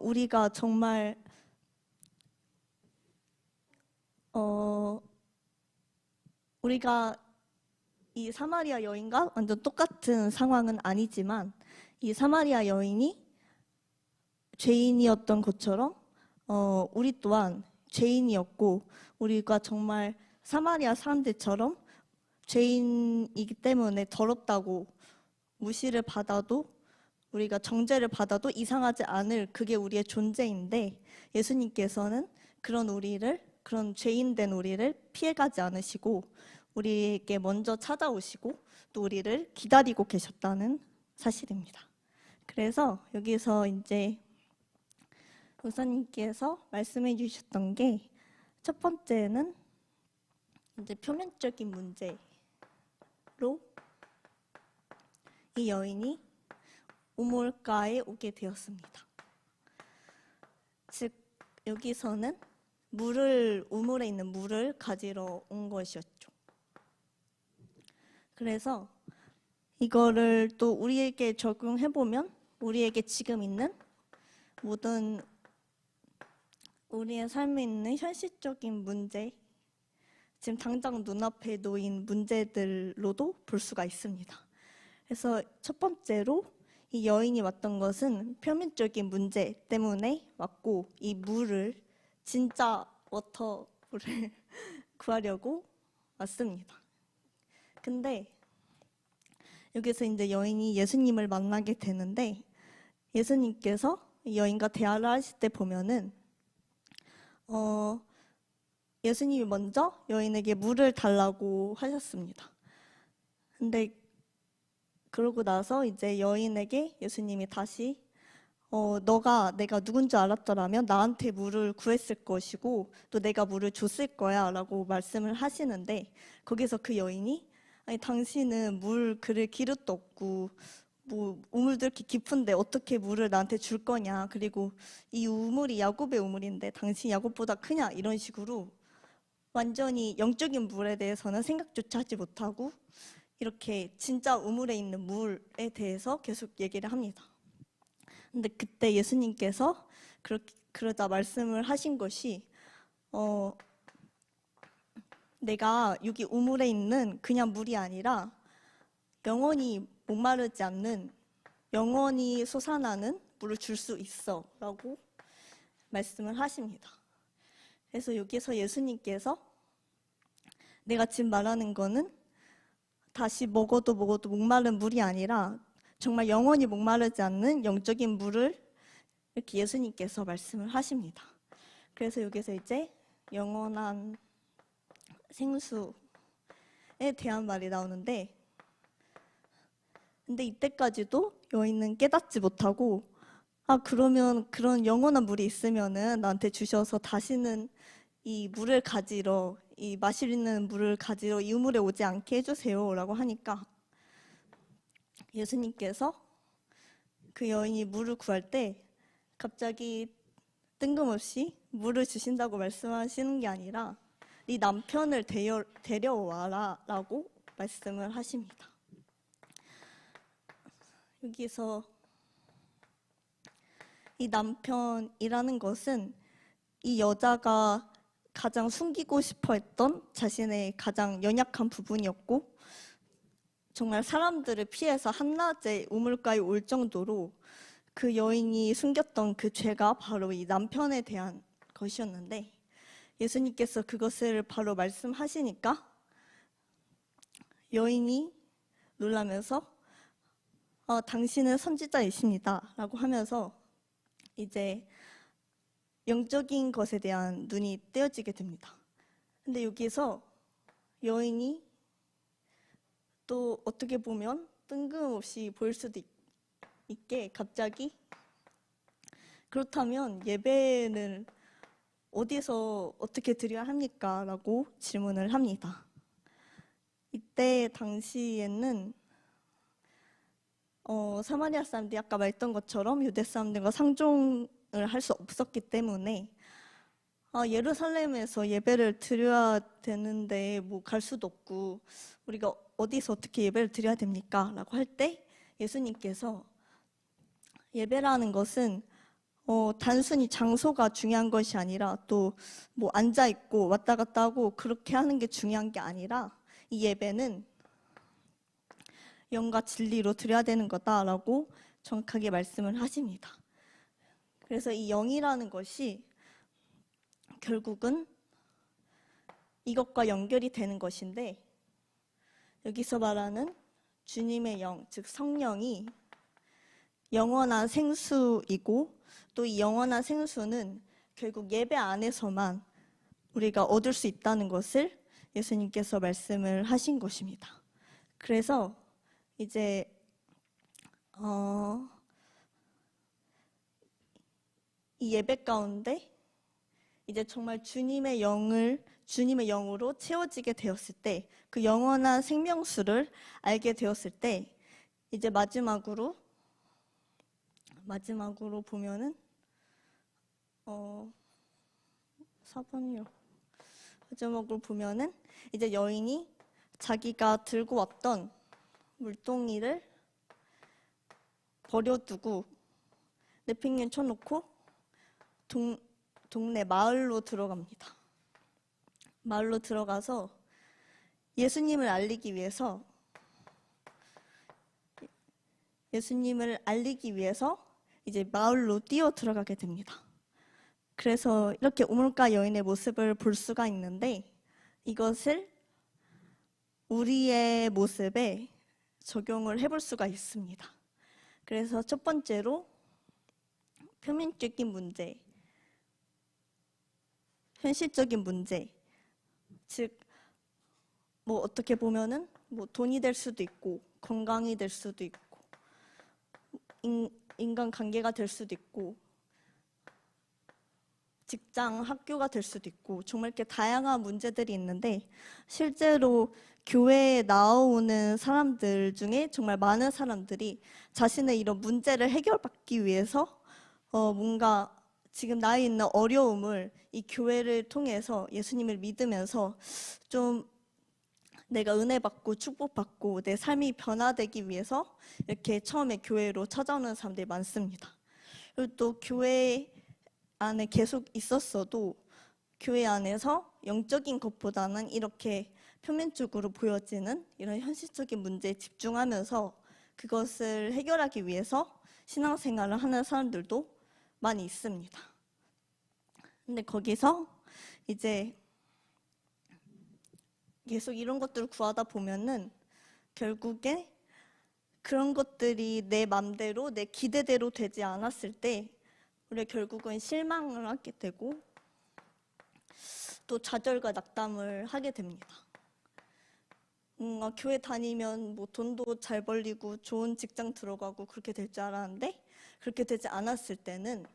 우리가 정말 우리가 이 사마리아 여인과 완전 똑같은 상황은 아니지만 이 사마리아 여인이 죄인이었던 것처럼 우리 또한 죄인이었고, 우리가 정말 사마리아 사람들처럼 죄인이기 때문에 더럽다고 무시를 받아도, 우리가 정죄를 받아도 이상하지 않을 그게 우리의 존재인데, 예수님께서는 그런 죄인된 우리를 피해가지 않으시고 우리에게 먼저 찾아오시고 또 우리를 기다리고 계셨다는 사실입니다. 그래서 여기서 이제 목사님께서 말씀해 주셨던 게, 첫 번째는 이제 표면적인 문제로 이 여인이 우물가에 오게 되었습니다. 즉 여기서는 우물에 있는 물을 가지러 온 것이었죠. 그래서 이거를 또 우리에게 적용해보면 우리에게 지금 있는 모든 우리의 삶에 있는 현실적인 문제, 지금 당장 눈앞에 놓인 문제들로도 볼 수가 있습니다. 그래서 첫 번째로 이 여인이 왔던 것은 표면적인 문제 때문에 왔고, 이 물을, 진짜 워터를 구하려고 왔습니다. 근데 여기서 이제 여인이 예수님을 만나게 되는데, 예수님께서 이 여인과 대화를 하실 때 보면은 예수님이 먼저 여인에게 물을 달라고 하셨습니다. 근데 그러고 나서 이제 여인에게 예수님이 다시 너가 내가 누군 줄 알았더라면 나한테 물을 구했을 것이고 또 내가 물을 줬을 거야 라고 말씀을 하시는데, 거기서 그 여인이 아니 당신은 물 그릴 기릇도 없고 뭐 우물도 이렇게 깊은데 어떻게 물을 나한테 줄 거냐, 그리고 이 우물이 야곱의 우물인데 당신 야곱보다 크냐, 이런 식으로 완전히 영적인 물에 대해서는 생각조차 하지 못하고 이렇게 진짜 우물에 있는 물에 대해서 계속 얘기를 합니다. 근데 그때 예수님께서 그러자 말씀을 하신 것이 내가 여기 우물에 있는 그냥 물이 아니라 영원히 목마르지 않는, 영원히 솟아나는 물을 줄 수 있어 라고 말씀을 하십니다. 그래서 여기서 예수님께서 내가 지금 말하는 거는 다시 먹어도 목마른 물이 아니라 정말 영원히 목마르지 않는 영적인 물을 이렇게 예수님께서 말씀을 하십니다. 그래서 여기서 이제 영원한 생수에 대한 말이 나오는데, 근데 이때까지도 여인은 깨닫지 못하고 그러면 그런 영원한 물이 있으면은 나한테 주셔서 다시는 이 물을 가지러, 이 마시는 물을 가지러 이 우물에 오지 않게 해주세요 라고 하니까 예수님께서 그 여인이 물을 구할 때 갑자기 뜬금없이 물을 주신다고 말씀하시는 게 아니라 네 남편을 데려와라 라고 말씀을 하십니다. 여기서 이 남편이라는 것은 이 여자가 가장 숨기고 싶어 했던 자신의 가장 연약한 부분이었고, 정말 사람들을 피해서 한낮에 우물가에 올 정도로 그 여인이 숨겼던 그 죄가 바로 이 남편에 대한 것이었는데, 예수님께서 그것을 바로 말씀하시니까 여인이 놀라면서 당신은 선지자이십니다 라고 하면서 이제 영적인 것에 대한 눈이 떼어지게 됩니다. 근데 여기서 여인이 또 어떻게 보면 뜬금없이 보일 수도 있게 갑자기 그렇다면 예배는 어디서 어떻게 드려야 합니까? 라고 질문을 합니다. 이때 당시에는 사마리아 사람들이 아까 말했던 것처럼 유대 사람들과 상종을 할 수 없었기 때문에 예루살렘에서 예배를 드려야 되는데 뭐 갈 수도 없고 우리가 어디서 어떻게 예배를 드려야 됩니까? 라고 할 때 예수님께서 예배라는 것은 단순히 장소가 중요한 것이 아니라 또 뭐 앉아 있고 왔다 갔다 하고 그렇게 하는 게 중요한 게 아니라 이 예배는 영과 진리로 드려야 되는 거다라고 정확하게 말씀을 하십니다. 그래서 이 영이라는 것이 결국은 이것과 연결이 되는 것인데, 여기서 말하는 주님의 영, 즉 성령이 영원한 생수이고 또 이 영원한 생수는 결국 예배 안에서만 우리가 얻을 수 있다는 것을 예수님께서 말씀을 하신 것입니다. 그래서 이제 이 예배 가운데 이제 정말 주님의 영으로 채워지게 되었을 때, 그 영원한 생명수를 알게 되었을 때, 이제 마지막으로 보면은 4번이요. 마지막으로 보면은 이제 여인이 자기가 들고 왔던 물동이를 버려두고 내팽개를 쳐놓고 동네 마을로 들어갑니다. 마을로 들어가서 예수님을 알리기 위해서 이제 마을로 뛰어 들어가게 됩니다. 그래서 이렇게 우물가 여인의 모습을 볼 수가 있는데, 이것을 우리의 모습에 적용을 해볼 수가 있습니다. 그래서 첫 번째로 표면적인 문제, 현실적인 문제, 즉 뭐 어떻게 보면은 뭐 돈이 될 수도 있고 건강이 될 수도 있고 인간 관계가 될 수도 있고 직장, 학교가 될 수도 있고 정말 이렇게 다양한 문제들이 있는데 실제로 교회에 나오는 사람들 중에 정말 많은 사람들이 자신의 이런 문제를 해결받기 위해서 뭔가 지금 나에 있는 어려움을 이 교회를 통해서 예수님을 믿으면서 좀 내가 은혜 받고 축복받고 내 삶이 변화되기 위해서 이렇게 처음에 교회로 찾아오는 사람들이 많습니다. 그리고 또 교회 안에 계속 있었어도 교회 안에서 영적인 것보다는 이렇게 표면적으로 보여지는 이런 현실적인 문제에 집중하면서 그것을 해결하기 위해서 신앙생활을 하는 사람들도 많이 있습니다. 근데 거기서 이제 계속 이런 것들을 구하다 보면은 결국에 그런 것들이 내 맘대로 내 기대대로 되지 않았을 때 우리가 결국은 실망을 하게 되고 또 좌절과 낙담을 하게 됩니다. 교회 다니면 뭐 돈도 잘 벌리고 좋은 직장 들어가고 그렇게 될 줄 알았는데 그렇게 되지 않았을 때는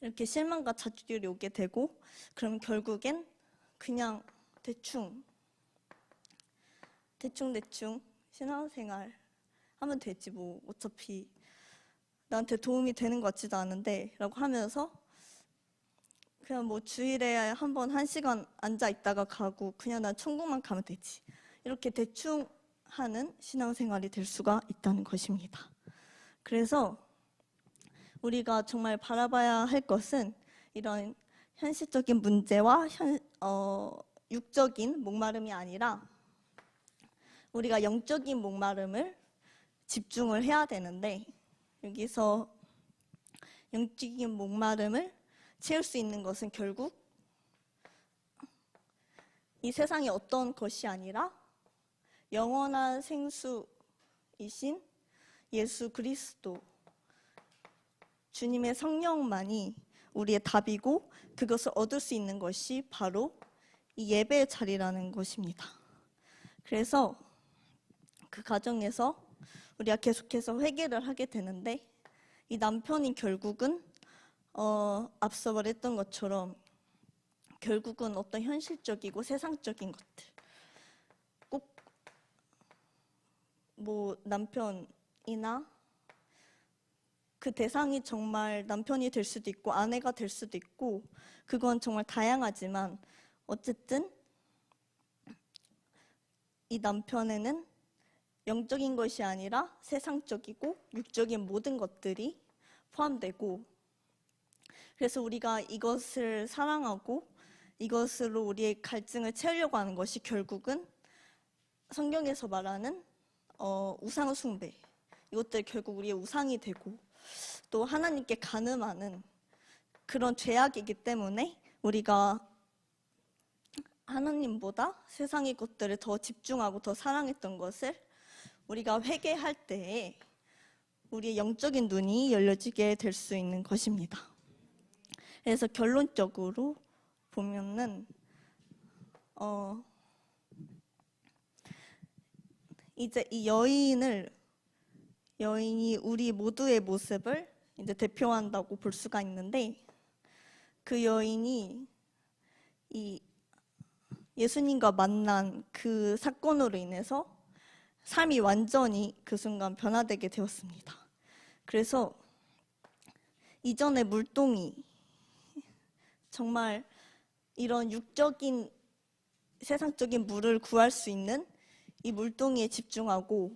이렇게 실망과 좌절이 오게 되고 그럼 결국엔 그냥 대충 신앙생활 하면 되지 뭐 어차피 나한테 도움이 되는 것 같지도 않은데 라고 하면서 그냥 뭐 주일에 한번 1시간 앉아 있다가 가고 그냥 난 천국만 가면 되지 이렇게 대충 하는 신앙생활이 될 수가 있다는 것입니다. 그래서 우리가 정말 바라봐야 할 것은 이런 현실적인 문제와 육적인 목마름이 아니라 우리가 영적인 목마름을 집중을 해야 되는데 여기서 영적인 목마름을 채울 수 있는 것은 결국 이 세상의 어떤 것이 아니라 영원한 생수이신 예수 그리스도 주님의 성령만이 우리의 답이고 그것을 얻을 수 있는 것이 바로 이 예배의 자리라는 것입니다. 그래서 그 과정에서 우리가 계속해서 회개를 하게 되는데 이 남편이 결국은 앞서 말했던 것처럼 결국은 어떤 현실적이고 세상적인 것들 꼭 뭐 남편이나 그 대상이 정말 남편이 될 수도 있고 아내가 될 수도 있고 그건 정말 다양하지만 어쨌든 이 남편에는 영적인 것이 아니라 세상적이고 육적인 모든 것들이 포함되고 그래서 우리가 이것을 사랑하고 이것으로 우리의 갈증을 채우려고 하는 것이 결국은 성경에서 말하는 우상 숭배 이것들 결국 우리의 우상이 되고 또 하나님께 간음하는 그런 죄악이기 때문에 우리가 하나님보다 세상의 것들을 더 집중하고 더 사랑했던 것을 우리가 회개할 때에 우리의 영적인 눈이 열려지게 될 수 있는 것입니다. 그래서 결론적으로 보면은 이제 이 여인이 우리 모두의 모습을 이제 대표한다고 볼 수가 있는데 그 여인이 이 예수님과 만난 그 사건으로 인해서 삶이 완전히 그 순간 변화되게 되었습니다. 그래서 이전의 물동이 정말 이런 육적인 세상적인 물을 구할 수 있는 이 물동이에 집중하고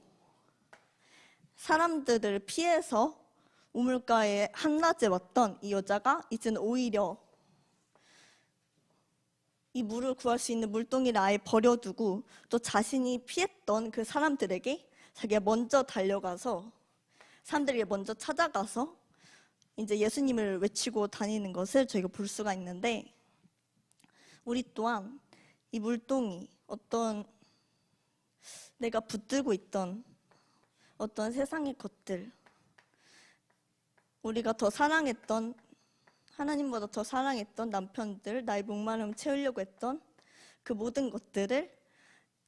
사람들을 피해서 우물가에 한낮에 왔던 이 여자가 이제는 오히려 이 물을 구할 수 있는 물동이를 아예 버려두고 또 자신이 피했던 그 사람들에게 자기가 먼저 달려가서 사람들에게 먼저 찾아가서 이제 예수님을 외치고 다니는 것을 저희가 볼 수가 있는데 우리 또한 이 물동이 어떤 내가 붙들고 있던 어떤 세상의 것들 우리가 더 사랑했던 하나님보다 더 사랑했던 남편들 나의 목마름 채우려고 했던 그 모든 것들을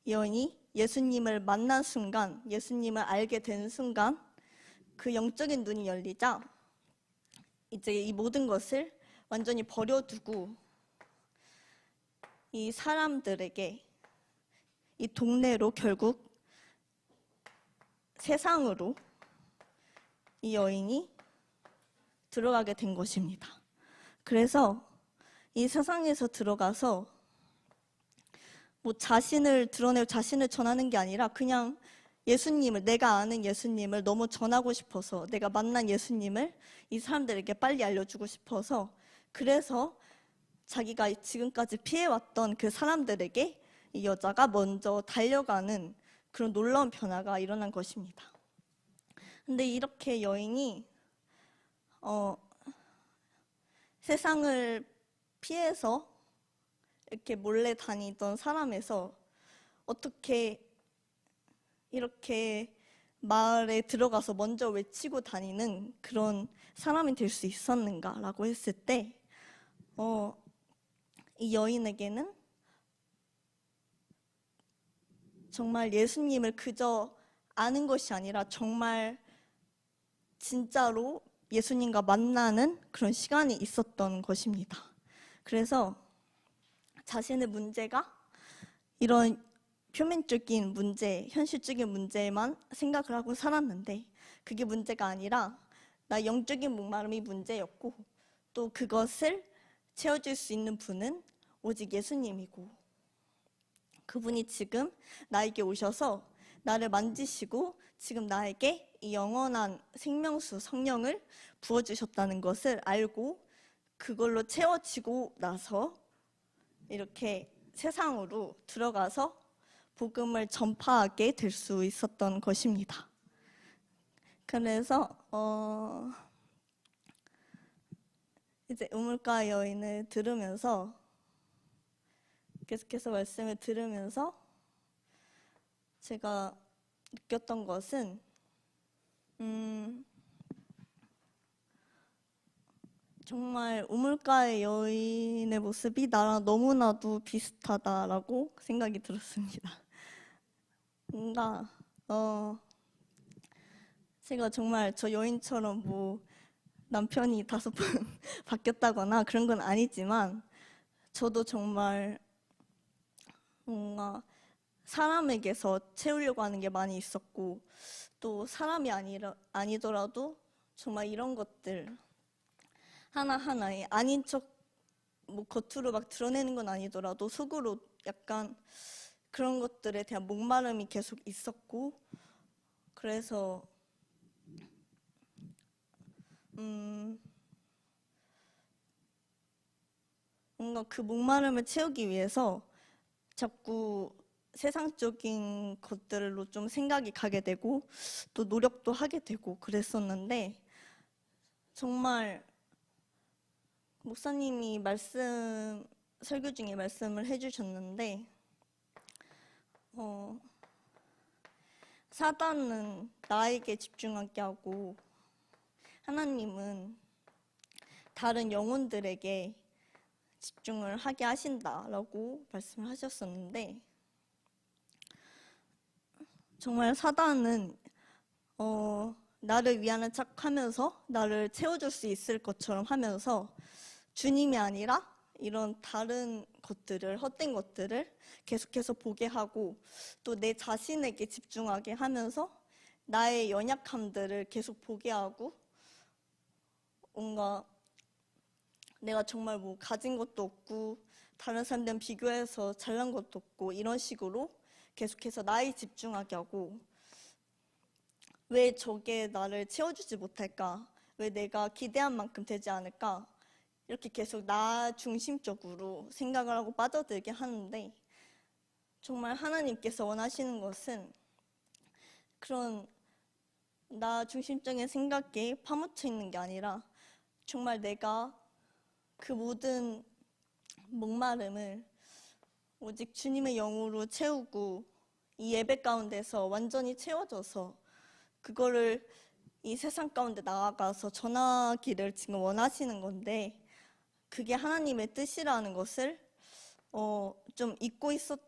여인이 예수님을 만난 순간 예수님을 알게 된 순간 그 영적인 눈이 열리자 이제 이 모든 것을 완전히 버려두고 이 사람들에게 이 동네로 결국 세상으로 이 여인이 들어가게 된 것입니다. 그래서 이 세상에서 들어가서 뭐 자신을 드러내고 자신을 전하는 게 아니라 그냥 예수님을, 내가 아는 예수님을 너무 전하고 싶어서, 내가 만난 예수님을 이 사람들에게 빨리 알려주고 싶어서, 그래서 자기가 지금까지 피해왔던 그 사람들에게 이 여자가 먼저 달려가는 그런 놀라운 변화가 일어난 것입니다. 근데 이렇게 여인이 세상을 피해서 이렇게 몰래 다니던 사람에서 어떻게 이렇게 마을에 들어가서 먼저 외치고 다니는 그런 사람이 될 수 있었는가라고 했을 때, 이 여인에게는 정말 예수님을 그저 아는 것이 아니라 정말 진짜로 예수님과 만나는 그런 시간이 있었던 것입니다. 그래서 자신의 문제가 이런 표면적인 문제, 현실적인 문제만 생각을 하고 살았는데 그게 문제가 아니라 나 영적인 목마름이 문제였고 또 그것을 채워줄 수 있는 분은 오직 예수님이고 그분이 지금 나에게 오셔서 나를 만지시고 지금 나에게 이 영원한 생명수 성령을 부어주셨다는 것을 알고 그걸로 채워지고 나서 이렇게 세상으로 들어가서 복음을 전파하게 될 수 있었던 것입니다. 그래서 이제 우물가 여인을 들으면서 계속해서 말씀을 들으면서 제가 느꼈던 것은 정말 우물가의 여인의 모습이 나랑 너무나도 비슷하다라고 생각이 들었습니다. 뭔가 제가 정말 저 여인처럼 뭐 남편이 5번 바뀌었다거나 그런 건 아니지만 저도 정말 뭔가 사람에게서 채우려고 하는 게 많이 있었고 또 사람이 아니더라도 정말 이런 것들 하나하나에 아닌 척 뭐 겉으로 막 드러내는 건 아니더라도 속으로 약간 그런 것들에 대한 목마름이 계속 있었고 그래서 뭔가 그 목마름을 채우기 위해서 자꾸 세상적인 것들로 좀 생각이 가게 되고 또 노력도 하게 되고 그랬었는데 정말 목사님이 설교 중에 말씀을 해주셨는데 사단은 나에게 집중하게 하고 하나님은 다른 영혼들에게 집중을 하게 하신다라고 말씀을 하셨었는데 정말 사단은 나를 위하는 척하면서 나를 채워줄 수 있을 것처럼 하면서 주님이 아니라 이런 다른 것들을 헛된 것들을 계속해서 보게 하고 또 내 자신에게 집중하게 하면서 나의 연약함들을 계속 보게 하고 뭔가 내가 정말 뭐 가진 것도 없고 다른 사람들은 비교해서 잘난 것도 없고 이런 식으로 계속해서 나에 집중하게 하고 왜 저게 나를 채워주지 못할까? 왜 내가 기대한 만큼 되지 않을까? 이렇게 계속 나 중심적으로 생각을 하고 빠져들게 하는데 정말 하나님께서 원하시는 것은 그런 나 중심적인 생각에 파묻혀 있는 게 아니라 정말 내가 그 모든 목마름을 오직 주님의 영으로 채우고 이 예배 가운데서 완전히 채워져서 그거를 이 세상 가운데 나아가서 전하기를 지금 원하시는 건데 그게 하나님의 뜻이라는 것을 좀 잊고 있었던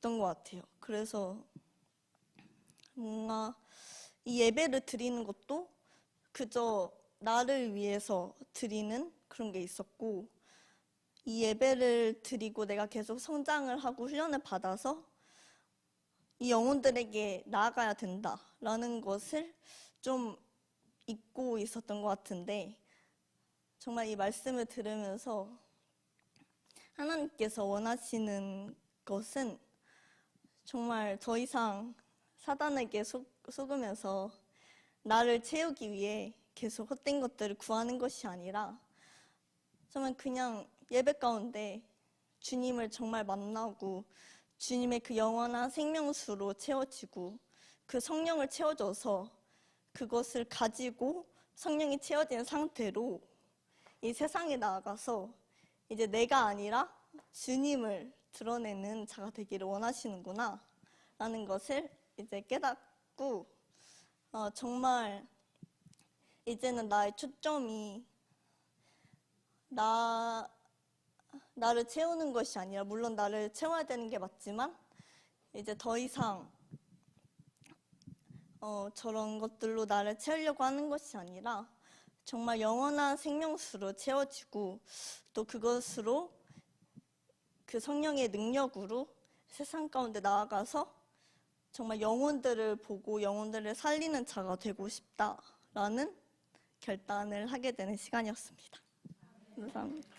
것 같아요. 그래서 뭔가 이 예배를 드리는 것도 그저 나를 위해서 드리는 그런 게 있었고, 이 예배를 드리고 내가 계속 성장을 하고 훈련을 받아서 이 영혼들에게 나아가야 된다라는 것을 좀 잊고 있었던 것 같은데, 정말 이 말씀을 들으면서 하나님께서 원하시는 것은 정말 더 이상 사단에게 속으면서 나를 채우기 위해 계속 헛된 것들을 구하는 것이 아니라 정말 그냥 예배 가운데 주님을 정말 만나고 주님의 그 영원한 생명수로 채워지고 그 성령을 채워줘서 그것을 가지고 성령이 채워진 상태로 이 세상에 나아가서 이제 내가 아니라 주님을 드러내는 자가 되기를 원하시는구나 라는 것을 이제 깨닫고 정말 이제는 나의 초점이 나를 채우는 것이 아니라, 물론 나를 채워야 되는 게 맞지만 이제 더 이상 저런 것들로 나를 채우려고 하는 것이 아니라 정말 영원한 생명수로 채워지고 또 그것으로 그 성령의 능력으로 세상 가운데 나아가서 정말 영혼들을 보고 영혼들을 살리는 자가 되고 싶다라는 결단을 하게 되는 시간이었습니다. 감사합니다.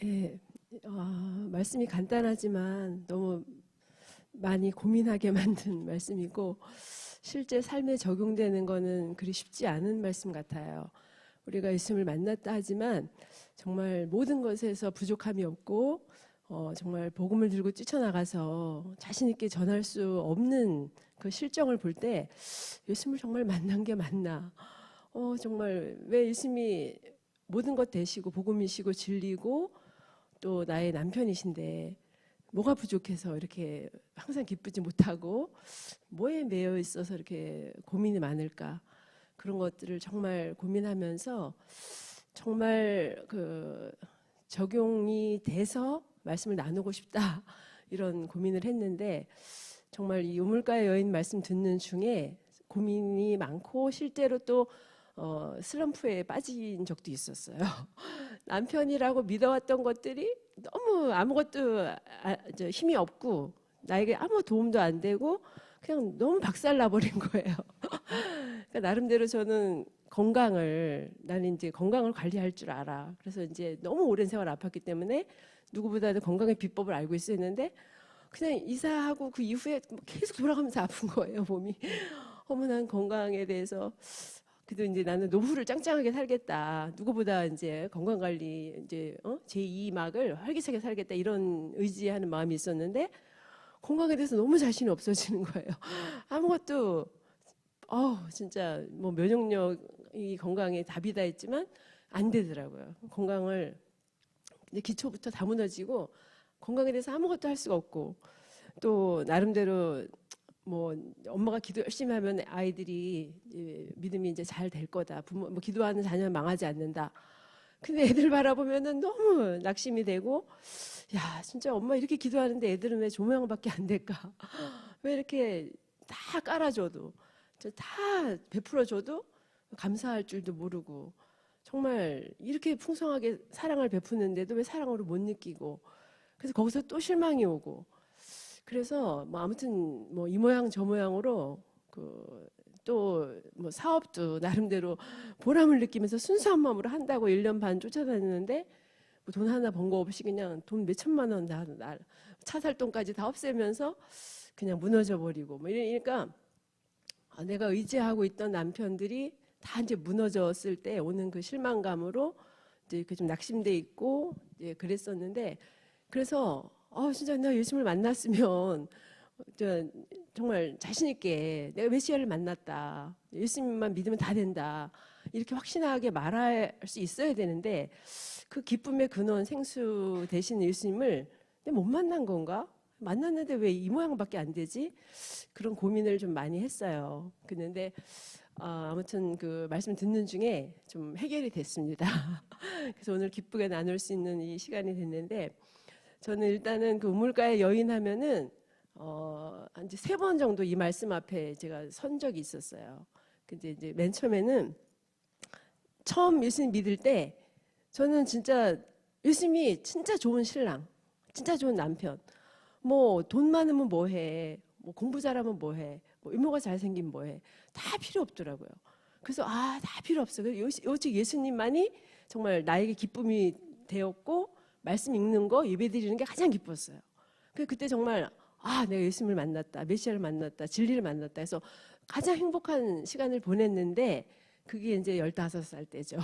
예, 말씀이 간단하지만 너무 많이 고민하게 만든 말씀이고 실제 삶에 적용되는 거는 그리 쉽지 않은 말씀 같아요. 우리가 예수님을 만났다 하지만 정말 모든 것에서 부족함이 없고 정말 복음을 들고 뛰쳐나가서 자신 있게 전할 수 없는 그 실정을 볼 때 예수님을 정말 만난 게 맞나? 정말 왜 예수님이 모든 것 되시고 복음이시고 진리고 또 나의 남편이신데 뭐가 부족해서 이렇게 항상 기쁘지 못하고 뭐에 매여 있어서 이렇게 고민이 많을까? 그런 것들을 정말 고민하면서 정말 그 적용이 돼서 말씀을 나누고 싶다 이런 고민을 했는데 정말 이 우물가의 여인 말씀 듣는 중에 고민이 많고 실제로 또 슬럼프에 빠진 적도 있었어요. 남편이라고 믿어왔던 것들이 너무 아무것도 힘이 없고 나에게 아무 도움도 안 되고 그냥 너무 박살나버린 거예요. 그러니까 나름대로 저는 나는 이제 건강을 관리할 줄 알아. 그래서 이제 너무 오랜 세월 아팠기 때문에 누구보다도 건강의 비법을 알고 있었는데 그냥 이사하고 그 이후에 계속 돌아가면서 아픈 거예요, 몸이. 난 건강에 대해서 그래도 이제 나는 노후를 짱짱하게 살겠다. 누구보다 이제 건강 관리 이제 제2막을 활기차게 살겠다 이런 의지하는 마음이 있었는데 건강에 대해서 너무 자신이 없어지는 거예요. 아무것도 진짜 뭐 면역력이 건강에 답이다 했지만 안 되더라고요. 건강을 이제 기초부터 다 무너지고 건강에 대해서 아무것도 할 수가 없고 또 나름대로 뭐 엄마가 기도 열심히 하면 아이들이 믿음이 이제 잘 될 거다. 부모 뭐 기도하는 자녀는 망하지 않는다. 근데 애들 바라보면은 너무 낙심이 되고 야 진짜 엄마 이렇게 기도하는데 애들은 왜 조명밖에 안 될까? 왜 이렇게 다 깔아줘도 다 베풀어줘도 감사할 줄도 모르고 정말 이렇게 풍성하게 사랑을 베푸는데도 왜 사랑으로 못 느끼고, 그래서 거기서 또 실망이 오고, 그래서 뭐 아무튼 뭐 이 모양 저 모양으로 그 또 뭐 사업도 나름대로 보람을 느끼면서 순수한 마음으로 한다고 1년 반 쫓아다녔는데 뭐 돈 하나 번 거 없이 그냥 돈 몇 천만 원 다 차 살 돈까지 다 없애면서 그냥 무너져 버리고 뭐 이러니까 내가 의지하고 있던 남편들이 다 이제 무너졌을 때 오는 그 실망감으로 이제 그 좀 낙심돼 있고 이제 그랬었는데, 그래서 진짜 나 예수님을 만났으면 정말 자신 있게 내가 메시아를 만났다, 예수님만 믿으면 다 된다, 이렇게 확신하게 말할 수 있어야 되는데, 그 기쁨의 근원 생수 되신 예수님을 내가 못 만난 건가? 만났는데 왜 이 모양밖에 안 되지? 그런 고민을 좀 많이 했어요. 그런데 아무튼 그 말씀 듣는 중에 좀 해결이 됐습니다. 그래서 오늘 기쁘게 나눌 수 있는 이 시간이 됐는데, 저는 일단은 그 우물가의 여인 하면은 이제 3번 정도 이 말씀 앞에 제가 선 적이 있었어요. 근데 이제 맨 처음에는 처음 예수님 믿을 때 저는 진짜 예수님이 진짜 좋은 신랑, 진짜 좋은 남편, 뭐 돈 많으면 뭐해, 뭐 공부 잘하면 뭐해, 뭐 이모가 잘생기면 뭐해, 다 필요 없더라고요. 그래서 다 필요 없어. 오직 예수님만이 정말 나에게 기쁨이 되었고, 말씀 읽는 거 예배 드리는 게 가장 기뻤어요. 그때 정말 내가 예수님을 만났다, 메시아를 만났다, 진리를 만났다 해서 가장 행복한 시간을 보냈는데, 그게 이제 15살 때죠.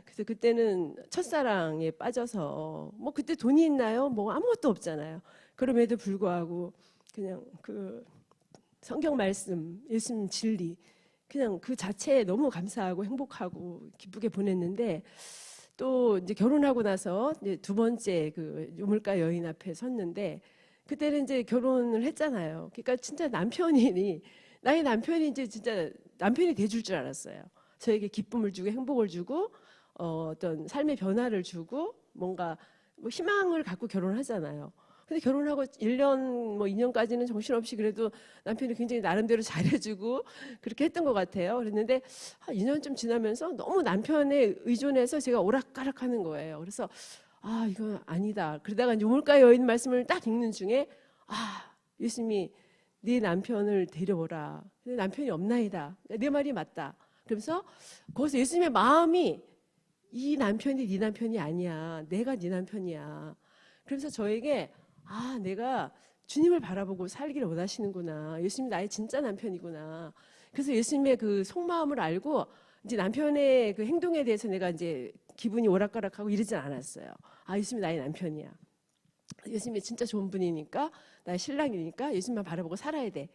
그래서 그때는 첫사랑에 빠져서 뭐 그때 돈이 있나요? 뭐 아무것도 없잖아요. 그럼에도 불구하고 그냥 그 성경 말씀, 예수님 진리, 그냥 그 자체에 너무 감사하고 행복하고 기쁘게 보냈는데, 또 이제 결혼하고 나서 이제 2번째 그 우물가 여인 앞에 섰는데, 그때는 이제 결혼을 했잖아요. 그러니까 진짜 나의 남편이 이제 진짜 남편이 돼줄 줄 알았어요. 저에게 기쁨을 주고 행복을 주고 어떤 삶의 변화를 주고 뭔가 뭐 희망을 갖고 결혼을 하잖아요. 근데 결혼하고 1년 뭐 2년까지는 정신없이 그래도 남편이 굉장히 나름대로 잘해주고 그렇게 했던 것 같아요. 그랬는데 2년쯤 지나면서 너무 남편에 의존해서 제가 오락가락하는 거예요. 그래서 이건 아니다. 그러다가 이제 우물가 여인 말씀을 딱 읽는 중에 예수님이 네 남편을 데려오라. 근데 남편이 없나이다. 내 말이 맞다. 그러면서 거기서 예수님의 마음이 이 남편이 네 남편이 아니야. 내가 네 남편이야. 그러면서 저에게 내가 주님을 바라보고 살기를 원하시는구나. 예수님이 나의 진짜 남편이구나. 그래서 예수님의 그 속마음을 알고 이제 남편의 그 행동에 대해서 내가 이제 기분이 오락가락하고 이러진 않았어요. 예수님이 나의 남편이야. 예수님이 진짜 좋은 분이니까, 나의 신랑이니까 예수님만 바라보고 살아야 돼.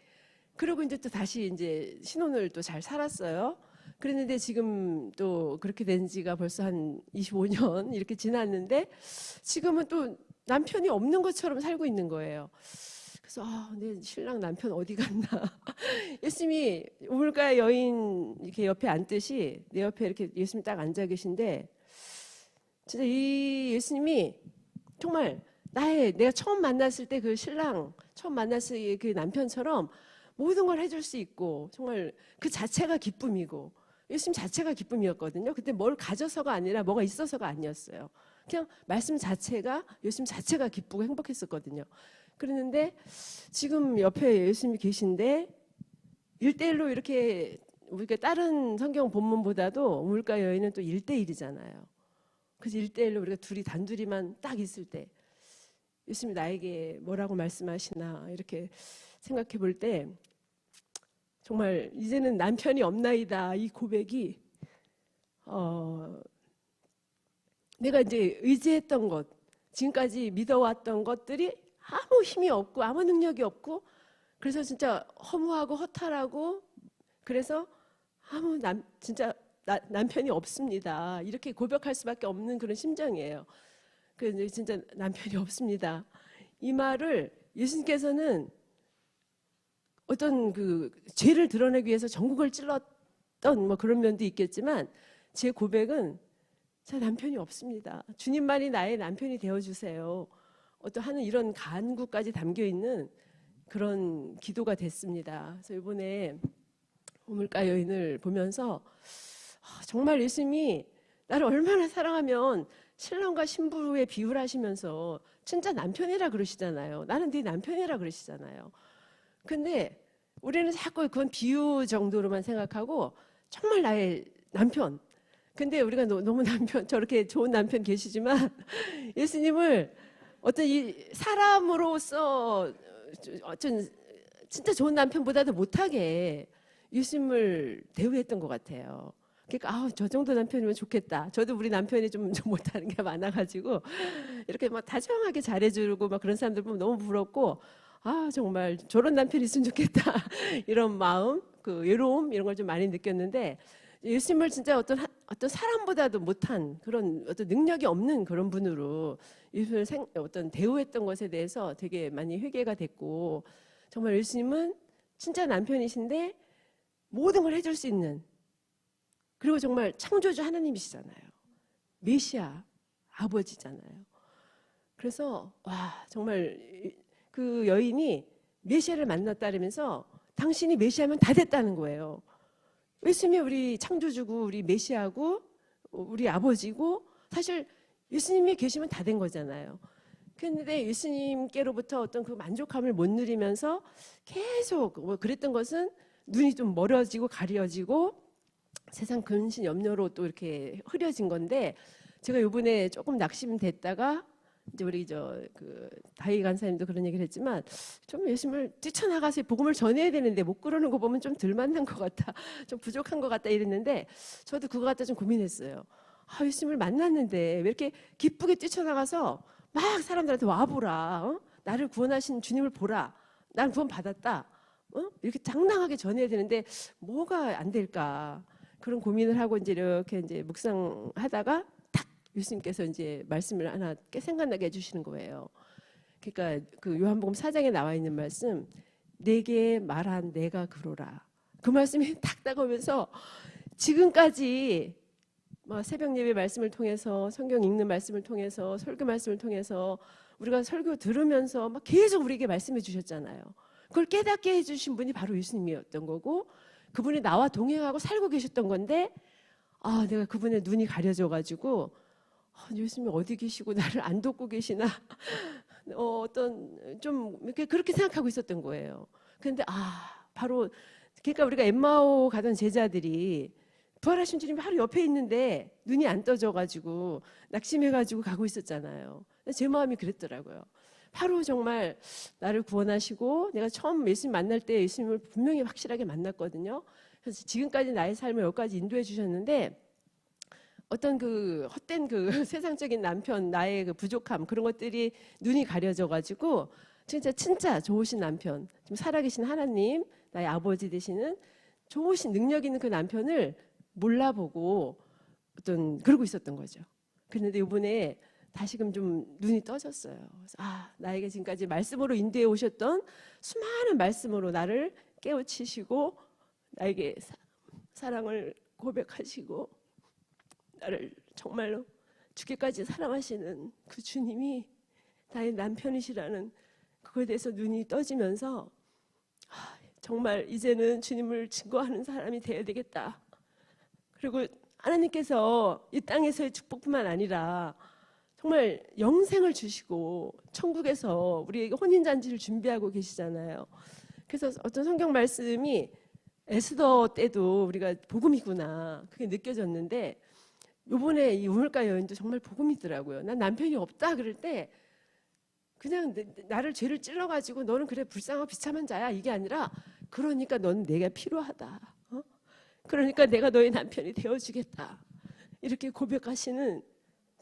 그러고 이제 또 다시 이제 신혼을 또 잘 살았어요. 그랬는데 지금 또 그렇게 된 지가 벌써 한 25년 이렇게 지났는데, 지금은 또 남편이 없는 것처럼 살고 있는 거예요. 그래서 내 신랑 남편 어디 갔나. 예수님이 우물가 여인 이렇게 옆에 앉듯이 내 옆에 이렇게 예수님이 딱 앉아 계신데, 진짜 이 예수님이 정말 내가 처음 만났을 때 그 신랑, 처음 만났을 때 그 남편처럼 모든 걸 해줄 수 있고, 정말 그 자체가 기쁨이고, 예수님 자체가 기쁨이었거든요. 근데 뭘 가져서가 아니라 뭐가 있어서가 아니었어요. 그냥 말씀 자체가, 예수님 자체가 기쁘고 행복했었거든요. 그랬는데 지금 옆에 예수님이 계신데 1대1로 이렇게, 우리가 다른 성경 본문보다도 우물가 여인은 또 1대1이잖아요. 그래서 1대1로 우리가 둘이 단둘이만 딱 있을 때 예수님이 나에게 뭐라고 말씀하시나 이렇게 생각해 볼 때, 정말 이제는 남편이 없나이다, 이 고백이 내가 이제 의지했던 것, 지금까지 믿어왔던 것들이 아무 힘이 없고 아무 능력이 없고, 그래서 진짜 허무하고 허탈하고, 그래서 진짜 남편이 없습니다, 이렇게 고백할 수밖에 없는 그런 심정이에요. 그래서 진짜 남편이 없습니다, 이 말을 예수님께서는 어떤 그 죄를 드러내기 위해서 전국을 찔렀던 뭐 그런 면도 있겠지만, 제 고백은 제 남편이 없습니다, 주님만이 나의 남편이 되어주세요, 하는 이런 간구까지 담겨 있는 그런 기도가 됐습니다. 그래서 이번에 우물가 여인을 보면서 정말 예수님이 나를 얼마나 사랑하면 신랑과 신부의 비유를 하시면서 진짜 남편이라 그러시잖아요. 나는 네 남편이라 그러시잖아요. 근데 우리는 자꾸 그건 비유 정도로만 생각하고 정말 나의 남편. 근데 우리가 너무 남편, 저렇게 좋은 남편 계시지만 예수님을 어떤 이 사람으로서 어떤 진짜 좋은 남편보다도 못하게 예수님을 대우했던 것 같아요. 그러니까 저 정도 남편이면 좋겠다. 저도 우리 남편이 좀 못하는 게 많아가지고 이렇게 막 다정하게 잘해주고 막 그런 사람들 보면 너무 부럽고 정말 저런 남편이 있으면 좋겠다 이런 마음, 그 외로움 이런 걸 좀 많이 느꼈는데 예수님을 진짜 어떤 사람보다도 못한 그런 어떤 능력이 없는 그런 분으로 예수님을 어떤 대우했던 것에 대해서 되게 많이 회개가 됐고 정말 예수님은 진짜 남편이신데 모든 걸 해줄 수 있는 그리고 정말 창조주 하나님이시잖아요. 메시아 아버지잖아요. 그래서 정말 그 여인이 메시아를 만났다면서 당신이 메시아면 다 됐다는 거예요. 예수님이 우리 창조주고 우리 메시아고 우리 아버지고 사실 예수님이 계시면 다 된 거잖아요. 그런데 예수님께로부터 어떤 그 만족함을 못 누리면서 계속 그랬던 것은 눈이 좀 멀어지고 가려지고 세상 근심 염려로 또 이렇게 흐려진 건데 제가 이번에 조금 낙심됐다가 이제 우리 그 다희 간사님도 그런 얘기를 했지만 좀 예수님을 뛰쳐나가서 복음을 전해야 되는데 못 그러는 거 보면 좀 덜 만난 것 같다, 좀 부족한 것 같다 이랬는데 저도 그거 갖다 좀 고민했어요. 예수님을 만났는데 왜 이렇게 기쁘게 뛰쳐나가서 막 사람들한테 와보라, 나를 구원하신 주님을 보라, 난 구원 받았다, 이렇게 장당하게 전해야 되는데 뭐가 안 될까 그런 고민을 하고 이제 이렇게 이제 묵상하다가 딱 예수님께서 이제 말씀을 하나 생각나게 해주시는 거예요. 그러니까 그 요한복음 4장에 나와 있는 말씀, 내게 말한 내가 그로라. 그 말씀이 딱 다가오면서 지금까지 새벽 예배 말씀을 통해서 성경 읽는 말씀을 통해서 설교 말씀을 통해서 우리가 설교 들으면서 막 계속 우리에게 말씀해 주셨잖아요. 그걸 깨닫게 해주신 분이 바로 예수님이었던 거고 그분이 나와 동행하고 살고 계셨던 건데 내가 그분의 눈이 가려져가지고 예수님이 어디 계시고 나를 안 돕고 계시나 어떤 좀 이렇게 그렇게 생각하고 있었던 거예요. 그런데 바로 그러니까 우리가 엠마오 가던 제자들이 부활하신 주님이 바로 옆에 있는데 눈이 안 떠져가지고 낙심해가지고 가고 있었잖아요. 제 마음이 그랬더라고요. 바로 정말 나를 구원하시고 내가 처음 예수님 만날 때 예수님을 분명히 확실하게 만났거든요. 그래서 지금까지 나의 삶을 여기까지 인도해 주셨는데 어떤 그 헛된 그 세상적인 남편, 나의 그 부족함 그런 것들이 눈이 가려져 가지고 진짜 좋으신 남편, 지금 살아계신 하나님, 나의 아버지 되시는 좋으신 능력 있는 그 남편을 몰라보고 어떤 그러고 있었던 거죠. 그런데 이번에 다시금 좀 눈이 떠졌어요. 그래서 나에게 지금까지 말씀으로 인도해 오셨던 수많은 말씀으로 나를 깨우치시고 나에게 사랑을 고백하시고 나를 정말로 죽기까지 사랑하시는 그 주님이 나의 남편이시라는 그거에 대해서 눈이 떠지면서 정말 이제는 주님을 증거하는 사람이 되어야 되겠다. 그리고 하나님께서 이 땅에서의 축복뿐만 아니라 정말 영생을 주시고 천국에서 우리에게 혼인잔치를 준비하고 계시잖아요. 그래서 어떤 성경 말씀이 에스더 때도 우리가 복음이구나 그게 느껴졌는데 요번에 이 우물가 여인도 정말 복음이더라고요. 난 남편이 없다 그럴 때 그냥 나를 죄를 찔러가지고 너는 그래 불쌍하고 비참한 자야 이게 아니라 그러니까 넌 내가 필요하다. 그러니까 내가 너의 남편이 되어주겠다. 이렇게 고백하시는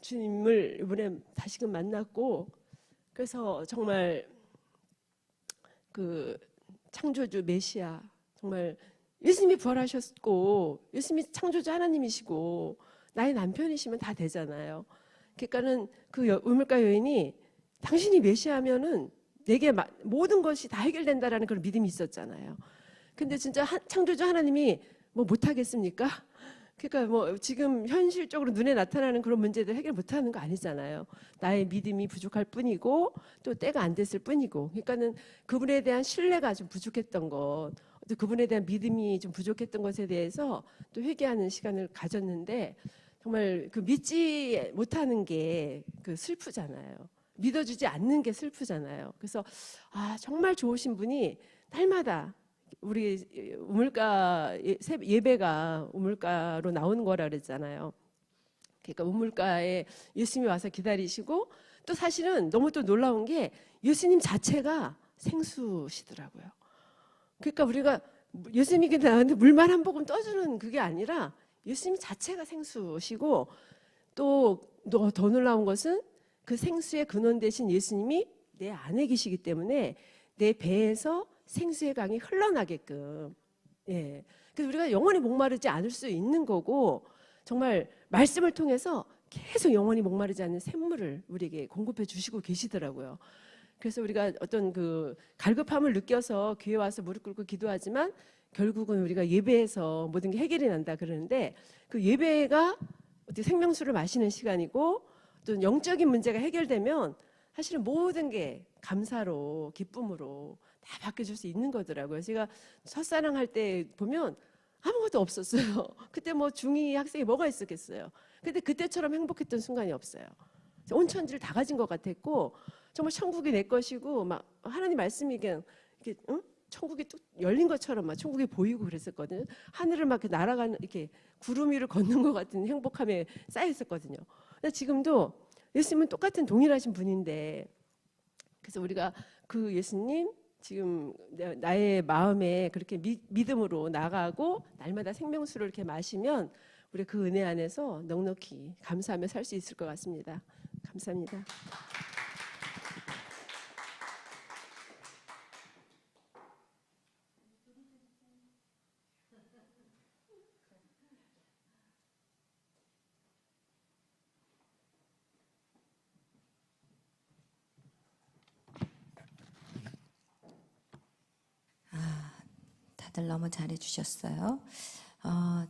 주님을 이번에 다시금 만났고 그래서 정말 그 창조주 메시아 정말 예수님이 부활하셨고 예수님이 창조주 하나님이시고 나의 남편이시면 다 되잖아요. 그러니까는 그 우물가 여인이 당신이 메시아면은 내게 모든 것이 다 해결된다라는 그런 믿음이 있었잖아요. 근데 진짜 창조주 하나님이 못하겠습니까? 그러니까 지금 현실적으로 눈에 나타나는 그런 문제들 해결 못하는 거 아니잖아요. 나의 믿음이 부족할 뿐이고 또 때가 안 됐을 뿐이고 그러니까는 그분에 대한 신뢰가 좀 부족했던 것 또 그분에 대한 믿음이 좀 부족했던 것에 대해서 또 회개하는 시간을 가졌는데 정말 그 믿지 못하는 게 그 슬프잖아요. 믿어주지 않는 게 슬프잖아요. 그래서 정말 좋으신 분이 날마다 우리 우물가 예배가 우물가로 나오는 거라 그랬잖아요. 그러니까 우물가에 예수님이 와서 기다리시고 또 사실은 너무 또 놀라운 게 예수님 자체가 생수시더라고요. 그러니까 우리가 예수님이 나한테 물만 한 모금 떠주는 그게 아니라 예수님 자체가 생수시고 또 더 놀라운 것은 그 생수의 근원 되신 예수님이 내 안에 계시기 때문에 내 배에서 생수의 강이 흘러나게끔, 예. 그래서 우리가 영원히 목마르지 않을 수 있는 거고, 정말 말씀을 통해서 계속 영원히 목마르지 않는 샘물을 우리에게 공급해 주시고 계시더라고요. 그래서 우리가 어떤 그 갈급함을 느껴서 교회 와서 무릎 꿇고 기도하지만 결국은 우리가 예배에서 모든 게 해결이 난다 그러는데, 그 예배가 어떻게 생명수를 마시는 시간이고 또 영적인 문제가 해결되면 사실은 모든 게 감사로 기쁨으로 다 바뀌어질 수 있는 거더라고요. 제가 첫사랑할 때 보면 아무것도 없었어요. 그때 뭐 중2 학생이 뭐가 있었겠어요. 근데 그때처럼 행복했던 순간이 없어요. 온 천지를 다 가진 것 같았고 정말 천국이 내 것이고 막 하나님 말씀이 그냥 이렇게 천국이 뚝 열린 것처럼 막 천국이 보이고 그랬었거든요. 하늘을 막 이렇게 날아가는 이렇게 구름 위를 걷는 것 같은 행복함에 쌓여 있었거든요. 근데 지금도 예수님은 똑같은 동일하신 분인데, 그래서 우리가 그 예수님 지금 나의 마음에 그렇게 믿음으로 나가고 날마다 생명수를 이렇게 마시면 우리 그 은혜 안에서 넉넉히 감사하며 살 수 있을 것 같습니다. 감사합니다. 다들 너무 잘해주셨어요.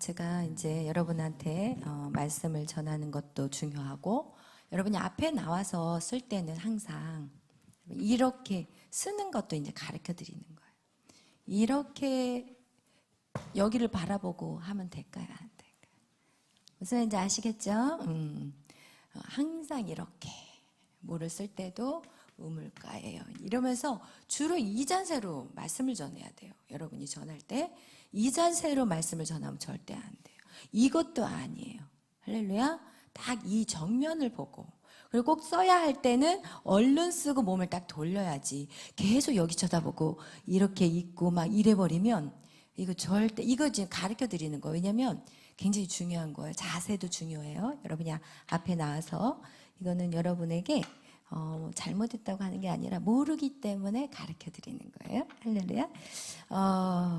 제가 이제 여러분한테 말씀을 전하는 것도 중요하고, 여러분이 앞에 나와서 쓸 때는 항상 이렇게 쓰는 것도 이제 가르쳐 드리는 거예요. 이렇게 여기를 바라보고 하면 될까요? 안 될까요? 무슨 말인지 아시겠죠? 항상 이렇게 물을 쓸 때도 우물가예요. 이러면서 주로 이 자세로 말씀을 전해야 돼요. 여러분이 전할 때 이 자세로 말씀을 전하면 절대 안 돼요. 이것도 아니에요. 할렐루야. 딱 이 정면을 보고, 그리고 꼭 써야 할 때는 얼른 쓰고 몸을 딱 돌려야지 계속 여기 쳐다보고 이렇게 있고 막 이래버리면 이거 절대, 이거 지금 가르쳐 드리는 거예요. 왜냐면 굉장히 중요한 거예요. 자세도 중요해요. 여러분이 앞에 나와서 이거는 여러분에게 잘못했다고 하는 게 아니라 모르기 때문에 가르쳐 드리는 거예요. 할렐루야.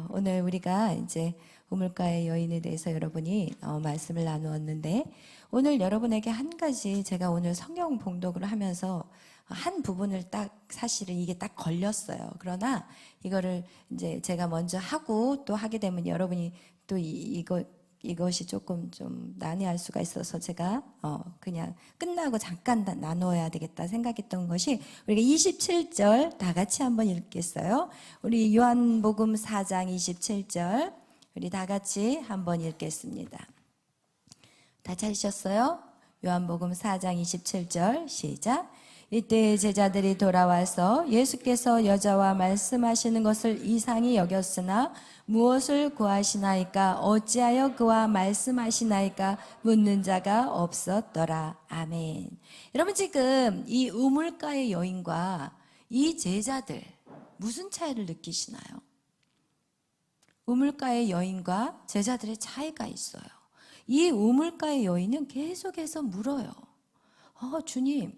오늘 우리가 이제 우물가의 여인에 대해서 여러분이 말씀을 나누었는데, 오늘 여러분에게 한 가지 제가 오늘 성경 봉독을 하면서 한 부분을 딱 사실은 이게 딱 걸렸어요. 그러나 이거를 이제 제가 먼저 하고 또 하게 되면 여러분이 또 이것이 조금 좀 난해할 수가 있어서 제가 그냥 끝나고 잠깐 나눠야 되겠다 생각했던 것이, 우리가 27절 다 같이 한번 읽겠어요. 우리 요한복음 4장 27절 우리 다 같이 한번 읽겠습니다. 다 찾으셨어요? 요한복음 4장 27절 시작. 이때 제자들이 돌아와서 예수께서 여자와 말씀하시는 것을 이상히 여겼으나 무엇을 구하시나이까, 어찌하여 그와 말씀하시나이까 묻는 자가 없었더라. 아멘. 여러분, 지금 이 우물가의 여인과 이 제자들 무슨 차이를 느끼시나요? 우물가의 여인과 제자들의 차이가 있어요. 이 우물가의 여인은 계속해서 물어요. 주님,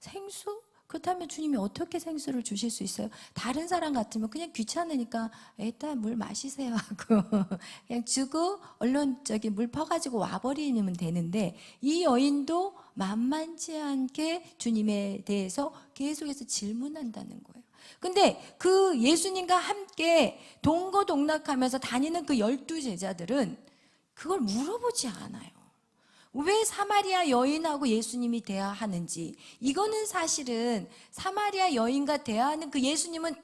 생수? 그렇다면 주님이 어떻게 생수를 주실 수 있어요? 다른 사람 같으면 그냥 귀찮으니까 일단 물 마시세요 하고 그냥 주고 얼른 물 퍼가지고 와버리면 되는데, 이 여인도 만만치 않게 주님에 대해서 계속해서 질문한다는 거예요. 근데 그 예수님과 함께 동거동락하면서 다니는 그 12제자들은 그걸 물어보지 않아요. 왜 사마리아 여인하고 예수님이 대화하는지, 이거는 사실은 사마리아 여인과 대화하는 그 예수님은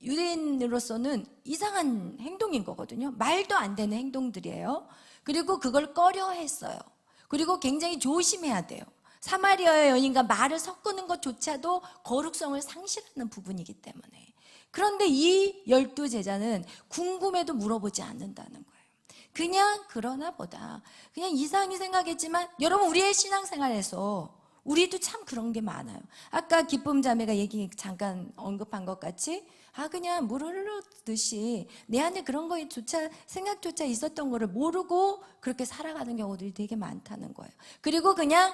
유대인으로서는 이상한 행동인 거거든요. 말도 안 되는 행동들이에요. 그리고 그걸 꺼려 했어요. 그리고 굉장히 조심해야 돼요. 사마리아 여인과 말을 섞는 것조차도 거룩성을 상실하는 부분이기 때문에. 그런데 이 12제자는 궁금해도 물어보지 않는다는 거예요. 그냥 그러나 보다 그냥 이상히 생각했지만, 여러분 우리의 신앙생활에서 우리도 참 그런 게 많아요. 아까 기쁨 자매가 얘기 잠깐 언급한 것 같이 그냥 물 흐르듯이 내 안에 그런 거조차 생각조차 있었던 거를 모르고 그렇게 살아가는 경우들이 되게 많다는 거예요. 그리고 그냥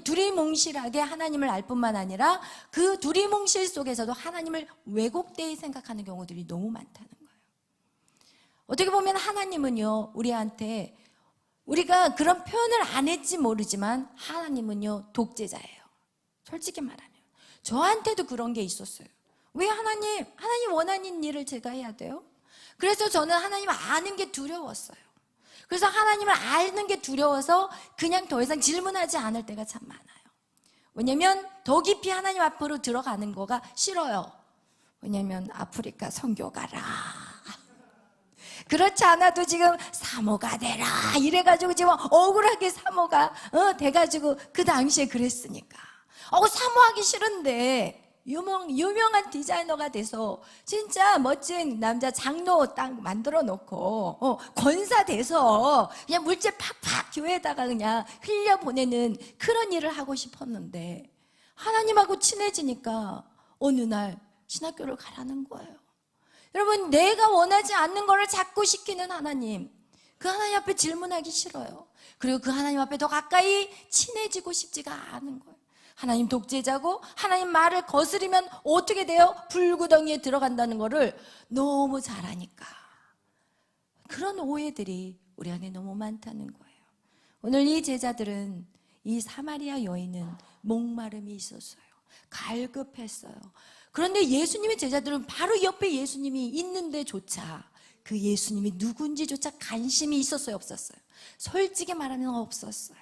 두리뭉실하게 하나님을 알 뿐만 아니라 그 두리뭉실 속에서도 하나님을 왜곡되이 생각하는 경우들이 너무 많다는 거예요. 어떻게 보면 하나님은요, 우리한테, 우리가 그런 표현을 안 했지 모르지만 하나님은요 독재자예요. 솔직히 말하면 저한테도 그런 게 있었어요. 왜 하나님 원하는 일을 제가 해야 돼요? 그래서 저는 하나님을 아는 게 두려웠어요. 그래서 하나님을 아는 게 두려워서 그냥 더 이상 질문하지 않을 때가 참 많아요. 왜냐면 더 깊이 하나님 앞으로 들어가는 거가 싫어요. 왜냐면 아프리카 선교 가라, 그렇지 않아도 지금 사모가 되라 이래가지고 지금 억울하게 사모가 돼가지고 그 당시에 그랬으니까 사모하기 싫은데 유명한 디자이너가 돼서 진짜 멋진 남자 장로 딱 만들어 놓고 권사 돼서 그냥 물질 팍팍 교회에다가 그냥 흘려보내는 그런 일을 하고 싶었는데, 하나님하고 친해지니까 어느 날 신학교를 가라는 거예요. 여러분, 내가 원하지 않는 거를 자꾸 시키는 하나님, 그 하나님 앞에 질문하기 싫어요. 그리고 그 하나님 앞에 더 가까이 친해지고 싶지가 않은 거예요. 하나님 독재자고 하나님 말을 거스르면 어떻게 돼요? 불구덩이에 들어간다는 거를 너무 잘 아니까. 그런 오해들이 우리 안에 너무 많다는 거예요. 오늘 이 제자들은, 이 사마리아 여인은 목마름이 있었어요. 갈급했어요. 그런데 예수님의 제자들은 바로 옆에 예수님이 있는데조차 그 예수님이 누군지조차 관심이 있었어요, 없었어요? 솔직히 말하면 없었어요.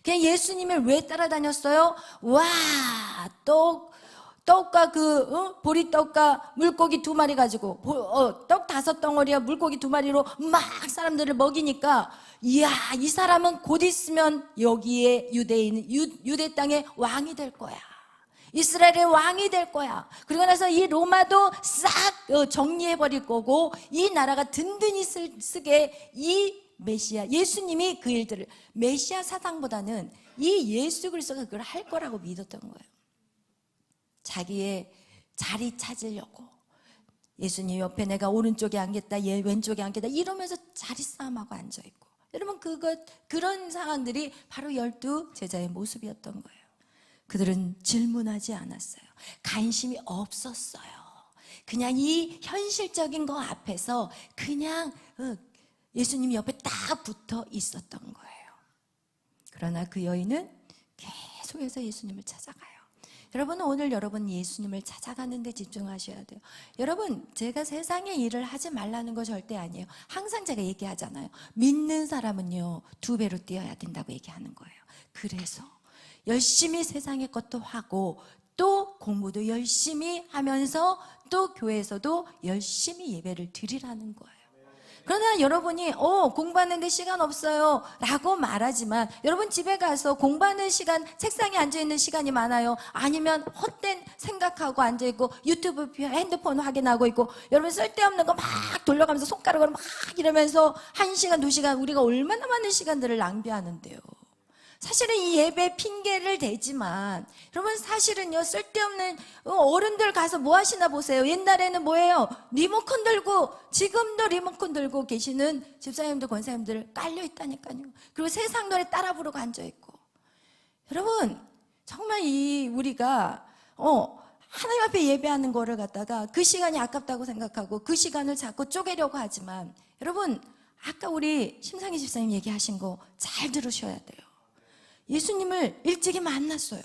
그냥 예수님을 왜 따라다녔어요? 와, 떡과 보리떡과 물고기 2마리 가지고 떡 5덩어리와 물고기 2마리로 막 사람들을 먹이니까, 이야, 이 사람은 곧 있으면 여기에 유대 땅의 왕이 될 거야. 이스라엘의 왕이 될 거야. 그리고 나서 이 로마도 싹 정리해버릴 거고, 이 나라가 든든히 쓰게 이 메시아, 예수님이 그 일들을, 메시아 사상보다는 이 예수 그리스도가 그걸 할 거라고 믿었던 거예요. 자기의 자리 찾으려고 예수님 옆에 내가 오른쪽에 앉겠다, 얘 왼쪽에 앉겠다 이러면서 자리 싸움하고 앉아있고. 여러분, 그런 상황들이 바로 12제자의 모습이었던 거예요. 그들은 질문하지 않았어요. 관심이 없었어요. 그냥 이 현실적인 거 앞에서 그냥 예수님 옆에 딱 붙어 있었던 거예요. 그러나 그 여인은 계속해서 예수님을 찾아가요. 여러분, 오늘 여러분 예수님을 찾아가는 데 집중하셔야 돼요. 여러분, 제가 세상의 일을 하지 말라는 거 절대 아니에요. 항상 제가 얘기하잖아요. 믿는 사람은요 2배로 뛰어야 된다고 얘기하는 거예요. 그래서 열심히 세상의 것도 하고 또 공부도 열심히 하면서 또 교회에서도 열심히 예배를 드리라는 거예요. 그러나 여러분이 공부하는데 시간 없어요 라고 말하지만, 여러분 집에 가서 공부하는 시간, 책상에 앉아있는 시간이 많아요? 아니면 헛된 생각하고 앉아있고 유튜브 핸드폰 확인하고 있고, 여러분 쓸데없는 거 막 돌려가면서 손가락으로 막 이러면서 1시간 2시간 우리가 얼마나 많은 시간들을 낭비하는데요. 사실은 이 예배 핑계를 대지만, 여러분 사실은요 쓸데없는, 어른들 가서 뭐 하시나 보세요. 옛날에는 뭐예요? 리모컨 들고, 지금도 리모컨 들고 계시는 집사님들 권사님들 깔려 있다니까요. 그리고 세상 노래 따라 부르고 앉아 있고. 여러분 정말 우리가 하나님 앞에 예배하는 거를 갖다가 그 시간이 아깝다고 생각하고 그 시간을 자꾸 쪼개려고 하지만, 여러분 아까 우리 심상희 집사님 얘기하신 거 잘 들으셔야 돼요. 예수님을 일찍이 만났어요.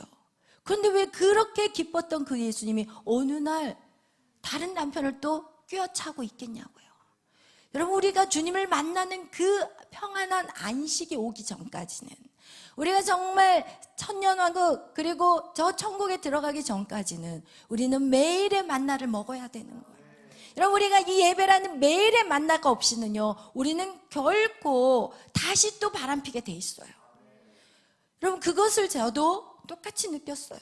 그런데 왜 그렇게 기뻤던 그 예수님이 어느 날 다른 남편을 또 꿰어차고 있겠냐고요. 여러분, 우리가 주님을 만나는 그 평안한 안식이 오기 전까지는, 우리가 정말 천년왕국 그리고 저 천국에 들어가기 전까지는 우리는 매일의 만나를 먹어야 되는 거예요. 여러분, 우리가 이 예배라는 매일의 만나가 없이는요 우리는 결코 다시 또 바람피게 돼 있어요. 여러분 그것을 저도 똑같이 느꼈어요.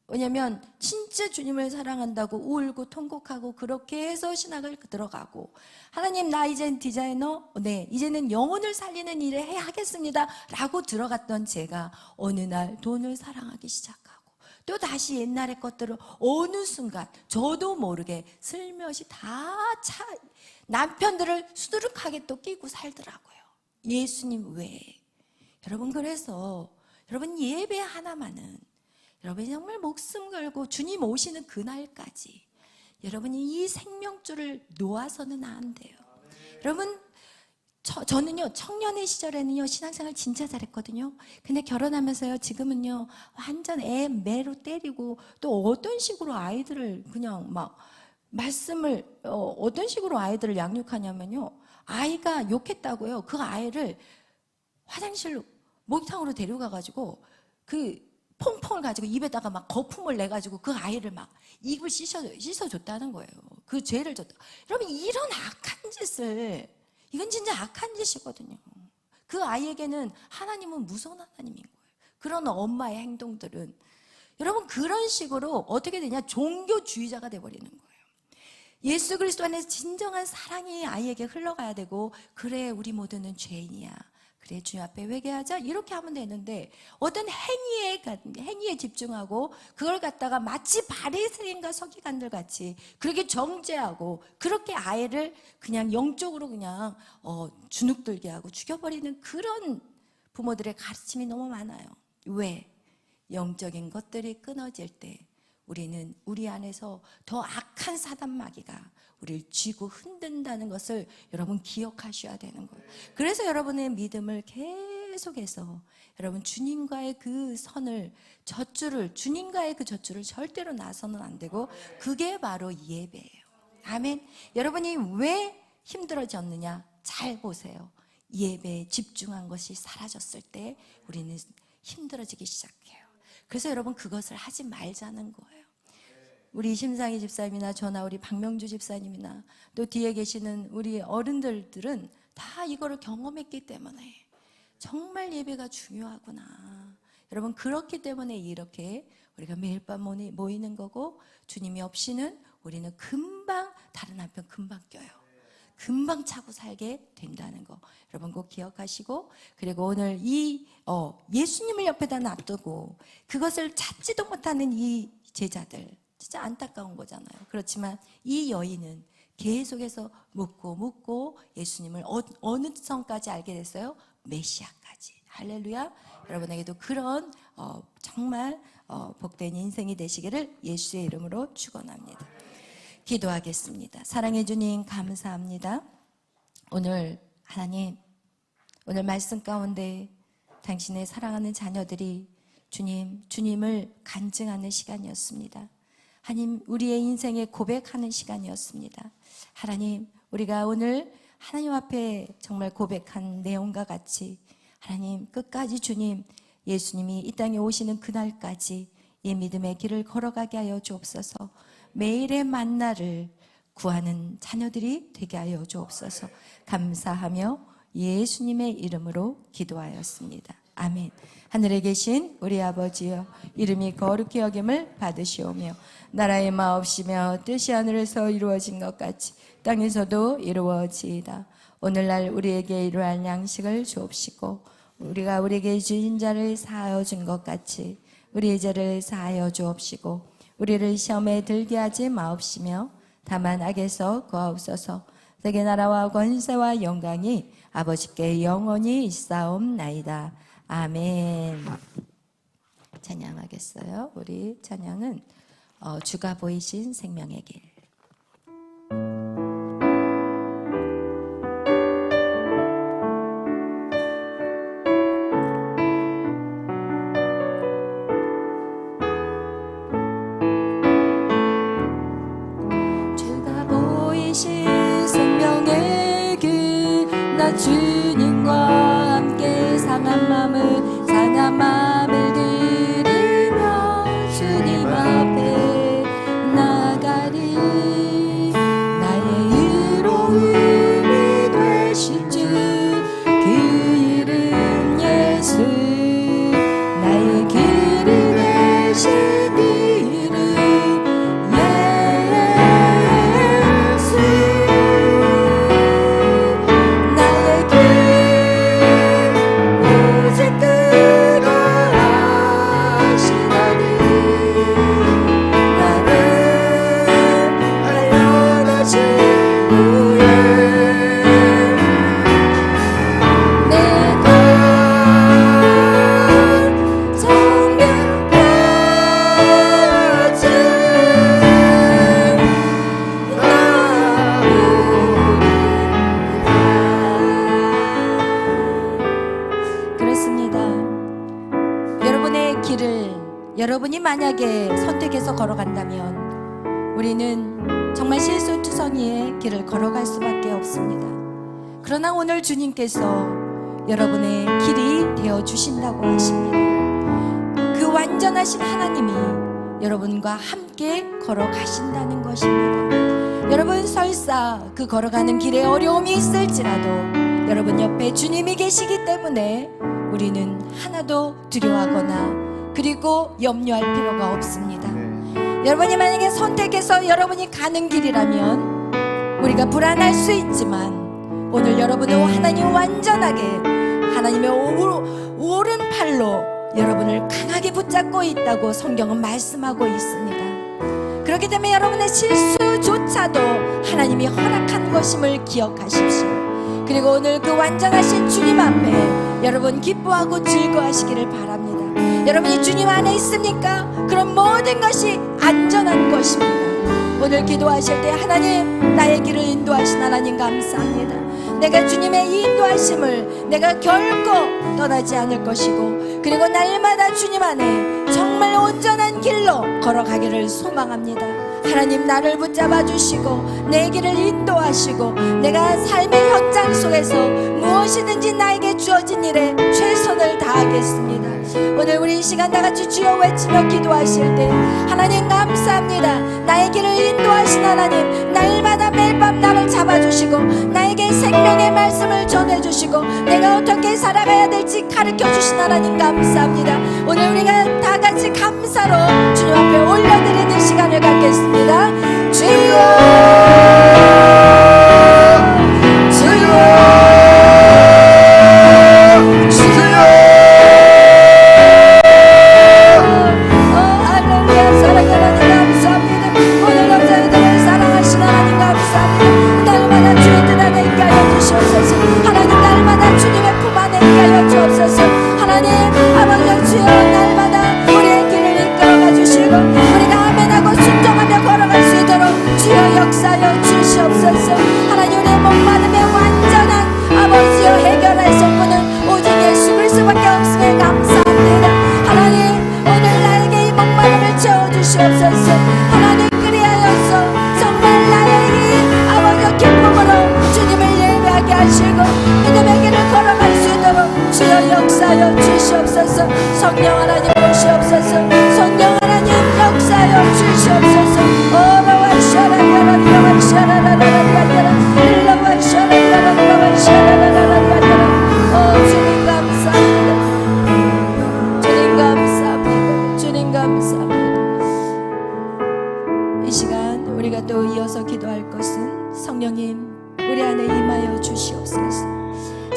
왜냐하면 진짜 주님을 사랑한다고 울고 통곡하고 그렇게 해서 신학을 들어가고, 하나님 나 이젠 디자이너, 네 이제는 영혼을 살리는 일을 해야 하겠습니다 라고 들어갔던 제가 어느 날 돈을 사랑하기 시작하고 또 다시 옛날의 것들을 어느 순간 저도 모르게 슬며시 남편들을 수두룩하게 또 끼고 살더라고요. 예수님 외에. 여러분 그래서 여러분 예배 하나만은 여러분이 정말 목숨 걸고 주님 오시는 그날까지 여러분이 이 생명줄을 놓아서는 안 돼요. 여러분 저는요 청년의 시절에는요 신앙생활 진짜 잘했거든요. 근데 결혼하면서요 지금은요 완전 매로 때리고 또 어떤 식으로 아이들을 그냥 막 말씀을 어떤 식으로 아이들을 양육하냐면요, 아이가 욕했다고요 그 아이를 화장실 목욕탕으로 데려가가지고 그 퐁퐁을 가지고 입에다가 막 거품을 내가지고 그 아이를 막 입을 씻어줬다는 거예요. 그 죄를 줬다. 여러분 이런 악한 짓을, 이건 진짜 악한 짓이거든요. 그 아이에게는 하나님은 무서운 하나님인 거예요. 그런 엄마의 행동들은 여러분 그런 식으로 어떻게 되냐, 종교주의자가 돼버리는 거예요. 예수 그리스도 안에서 진정한 사랑이 아이에게 흘러가야 되고, 그래 우리 모두는 죄인이야, 그래 주님 앞에 회개하자, 이렇게 하면 되는데 어떤 행위에 집중하고 그걸 갖다가 마치 바리새인과 서기관들 같이 그렇게 정죄하고 그렇게 아이를 그냥 영적으로 그냥 주눅들게 하고 죽여버리는 그런 부모들의 가르침이 너무 많아요. 왜? 영적인 것들이 끊어질 때 우리는 우리 안에서 더 악한 사단 마귀가 우리를 쥐고 흔든다는 것을 여러분 기억하셔야 되는 거예요. 그래서 여러분의 믿음을 계속해서 여러분 주님과의 그 선을, 주님과의 그 젖줄을 절대로 나서는 안 되고, 그게 바로 예배예요. 아멘. 여러분이 왜 힘들어졌느냐 잘 보세요. 예배에 집중한 것이 사라졌을 때 우리는 힘들어지기 시작해요. 그래서 여러분 그것을 하지 말자는 거예요. 우리 심상희 집사님이나 저나 우리 박명주 집사님이나 또 뒤에 계시는 우리 어른들은 다 이거를 경험했기 때문에 정말 예배가 중요하구나. 여러분 그렇기 때문에 이렇게 우리가 매일 밤 모이는 거고, 주님이 없이는 우리는 금방 다른 한편 금방 껴요. 금방 차고 살게 된다는 거 여러분 꼭 기억하시고, 그리고 오늘 이 예수님을 옆에다 놔두고 그것을 찾지도 못하는 이 제자들, 진짜 안타까운 거잖아요. 그렇지만 이 여인은 계속해서 묻고 예수님을 어느 성까지 알게 됐어요? 메시아까지. 할렐루야. 여러분에게도 그런 정말 복된 인생이 되시기를 예수의 이름으로 축원합니다. 기도하겠습니다. 사랑해 주님 감사합니다. 오늘 하나님, 오늘 말씀 가운데 당신의 사랑하는 자녀들이 주님을 간증하는 시간이었습니다. 하나님, 우리의 인생에 고백하는 시간이었습니다. 하나님, 우리가 오늘 하나님 앞에 정말 고백한 내용과 같이 하나님 끝까지 주님, 예수님이 이 땅에 오시는 그날까지 이 믿음의 길을 걸어가게 하여 주옵소서. 매일의 만나를 구하는 자녀들이 되게 하여 주옵소서. 감사하며 예수님의 이름으로 기도하였습니다. 아멘. 하늘에 계신 우리 아버지여, 이름이 거룩히 여김을 받으시오며 나라의 마옵시며 뜻이 하늘에서 이루어진 것 같이 땅에서도 이루어지이다. 오늘날 우리에게 이루할 양식을 주옵시고 우리가 우리에게 주인 자를 사하여 준 것 같이 우리의 죄를 사하여 주옵시고 우리를 시험에 들게 하지 마옵시며 다만 악에서 구하옵소서. 세계 나라와 권세와 영광이 아버지께 영원히 있사옵나이다. 아멘. 찬양하겠어요. 우리 찬양은 주가 보이신 생명의 길. 주가 보이신 생명의 길, 나 주님과 함께 상한 마음을 들이며 주님 앞에 나가리. 나의 의로움이 되신 주, 그 이름 예수. 나의 여러분이 만약에 선택해서 걸어간다면 우리는 정말 실수투성이의 길을 걸어갈 수밖에 없습니다. 그러나 오늘 주님께서 여러분의 길이 되어주신다고 하십니다. 그 완전하신 하나님이 여러분과 함께 걸어가신다는 것입니다. 여러분, 설사 그 걸어가는 길에 어려움이 있을지라도 여러분 옆에 주님이 계시기 때문에 우리는 하나도 두려워하거나 그리고 염려할 필요가 없습니다. 여러분이 만약에 선택해서 여러분이 가는 길이라면 우리가 불안할 수 있지만 오늘 여러분은 하나님 완전하게 하나님의 오른팔로 여러분을 강하게 붙잡고 있다고 성경은 말씀하고 있습니다. 그렇기 때문에 여러분의 실수조차도 하나님이 허락한 것임을 기억하십시오. 그리고 오늘 그 완전하신 주님 앞에 여러분 기뻐하고 즐거워하시기를 바랍니다. 여러분이 주님 안에 있습니까? 그럼 모든 것이 안전한 것입니다. 오늘 기도하실 때 하나님, 나의 길을 인도하신 하나님 감사합니다. 내가 주님의 이 인도하심을 내가 결코 떠나지 않을 것이고 그리고 날마다 주님 안에 정말 온전한 길로 걸어가기를 소망합니다. 하나님, 나를 붙잡아 주시고 내 길을 인도하시고 내가 삶의 현장 속에서 무엇이든지 나에게 주어진 일에 최선을 다하겠습니다. 오늘 우리 이 시간 다같이 주여 외치며 기도하실 때 하나님 감사합니다. 나의 길을 인도하신 하나님, 날마다 매일 밤 나를 잡아주시고 나에게 생명의 말씀을 전해주시고 내가 어떻게 살아가야 될지 가르쳐주신 하나님 감사합니다. 오늘 우리가 다같이 감사로 주님 앞에 올려드리는 시간을 갖겠습니다. 주여, 주여,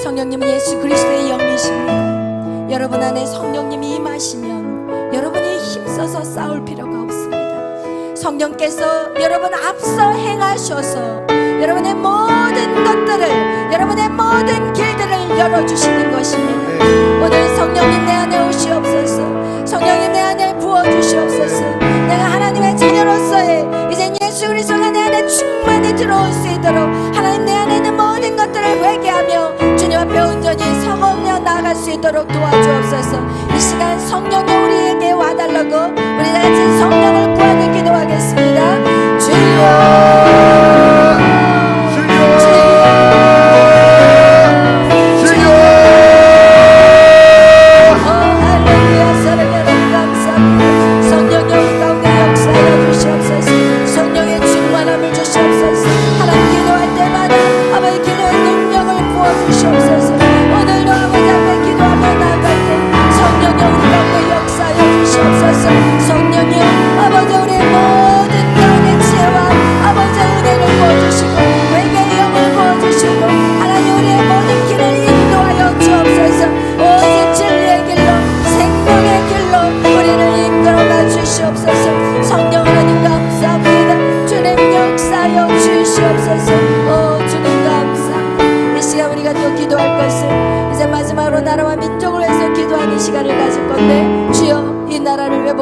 성령님은 예수 그리스도의 영이십니다. 여러분 안에 성령님이 임하시면 여러분이 힘써서 싸울 필요가 없습니다. 성령께서 여러분 앞서 행하셔서 여러분의 모든 것들을, 여러분의 모든 길들을 열어주시는 것입니다. 오늘 성령님 내 안에 오시옵소서. 성령님 내 안에 부어주시옵소서. 내가 하나님의 자녀로서의 이제 예수 그리스도가 내 안에 충만히 들어올 수 있도록 하나님 내 안에 있는 모든 것들을 회개하며 주님 앞에 온전히 성하며 나아갈 수 있도록 도와주옵소서. 이 시간 성령이 우리에게 와달라고 우리 같이 성령을 구하는 기도하겠습니다. 주여,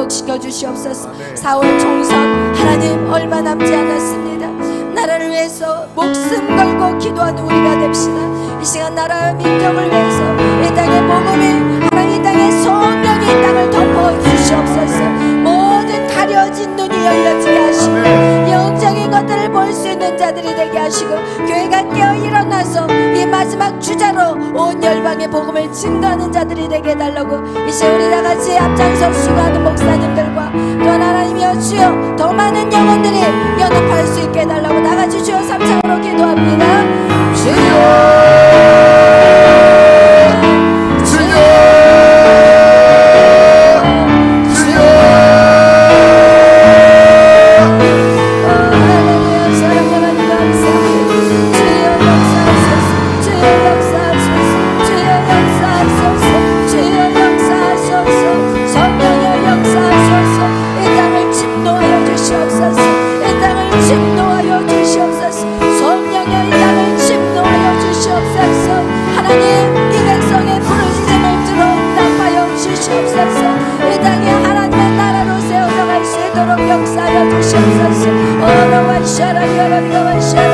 회복시켜 주시옵소서. 4월 총선 하나님 얼마 남지 않았습니다. 나라를 위해서 목숨 걸고 기도하는 우리가 됩시다. 이 시간 나라와 민족을 위해서 이 땅의 복음이 하나님 이 땅의 성령이 이 땅을 덮어 주시옵소서. 증거하는 자들이 되게 해달라고 이제 우리 다 같이 앞장서 수고하는 목사님들과 또 하나님이여 주여 더 많은 영혼들이 연합할 수 있게 해달라고 다 같이 주여 삼창으로 기도합니다. 주여 침노하여 주시옵소서. 성령여 이 땅을 침노하여 주시옵소서. 하나님 이 백성의 부르짖음을 들어 응답하여 주시옵소서. 이 땅에 하나님의 나라로 세워나갈 수 있도록 역사하여 주시옵소서. 오라와 샤라리오라리와 샤라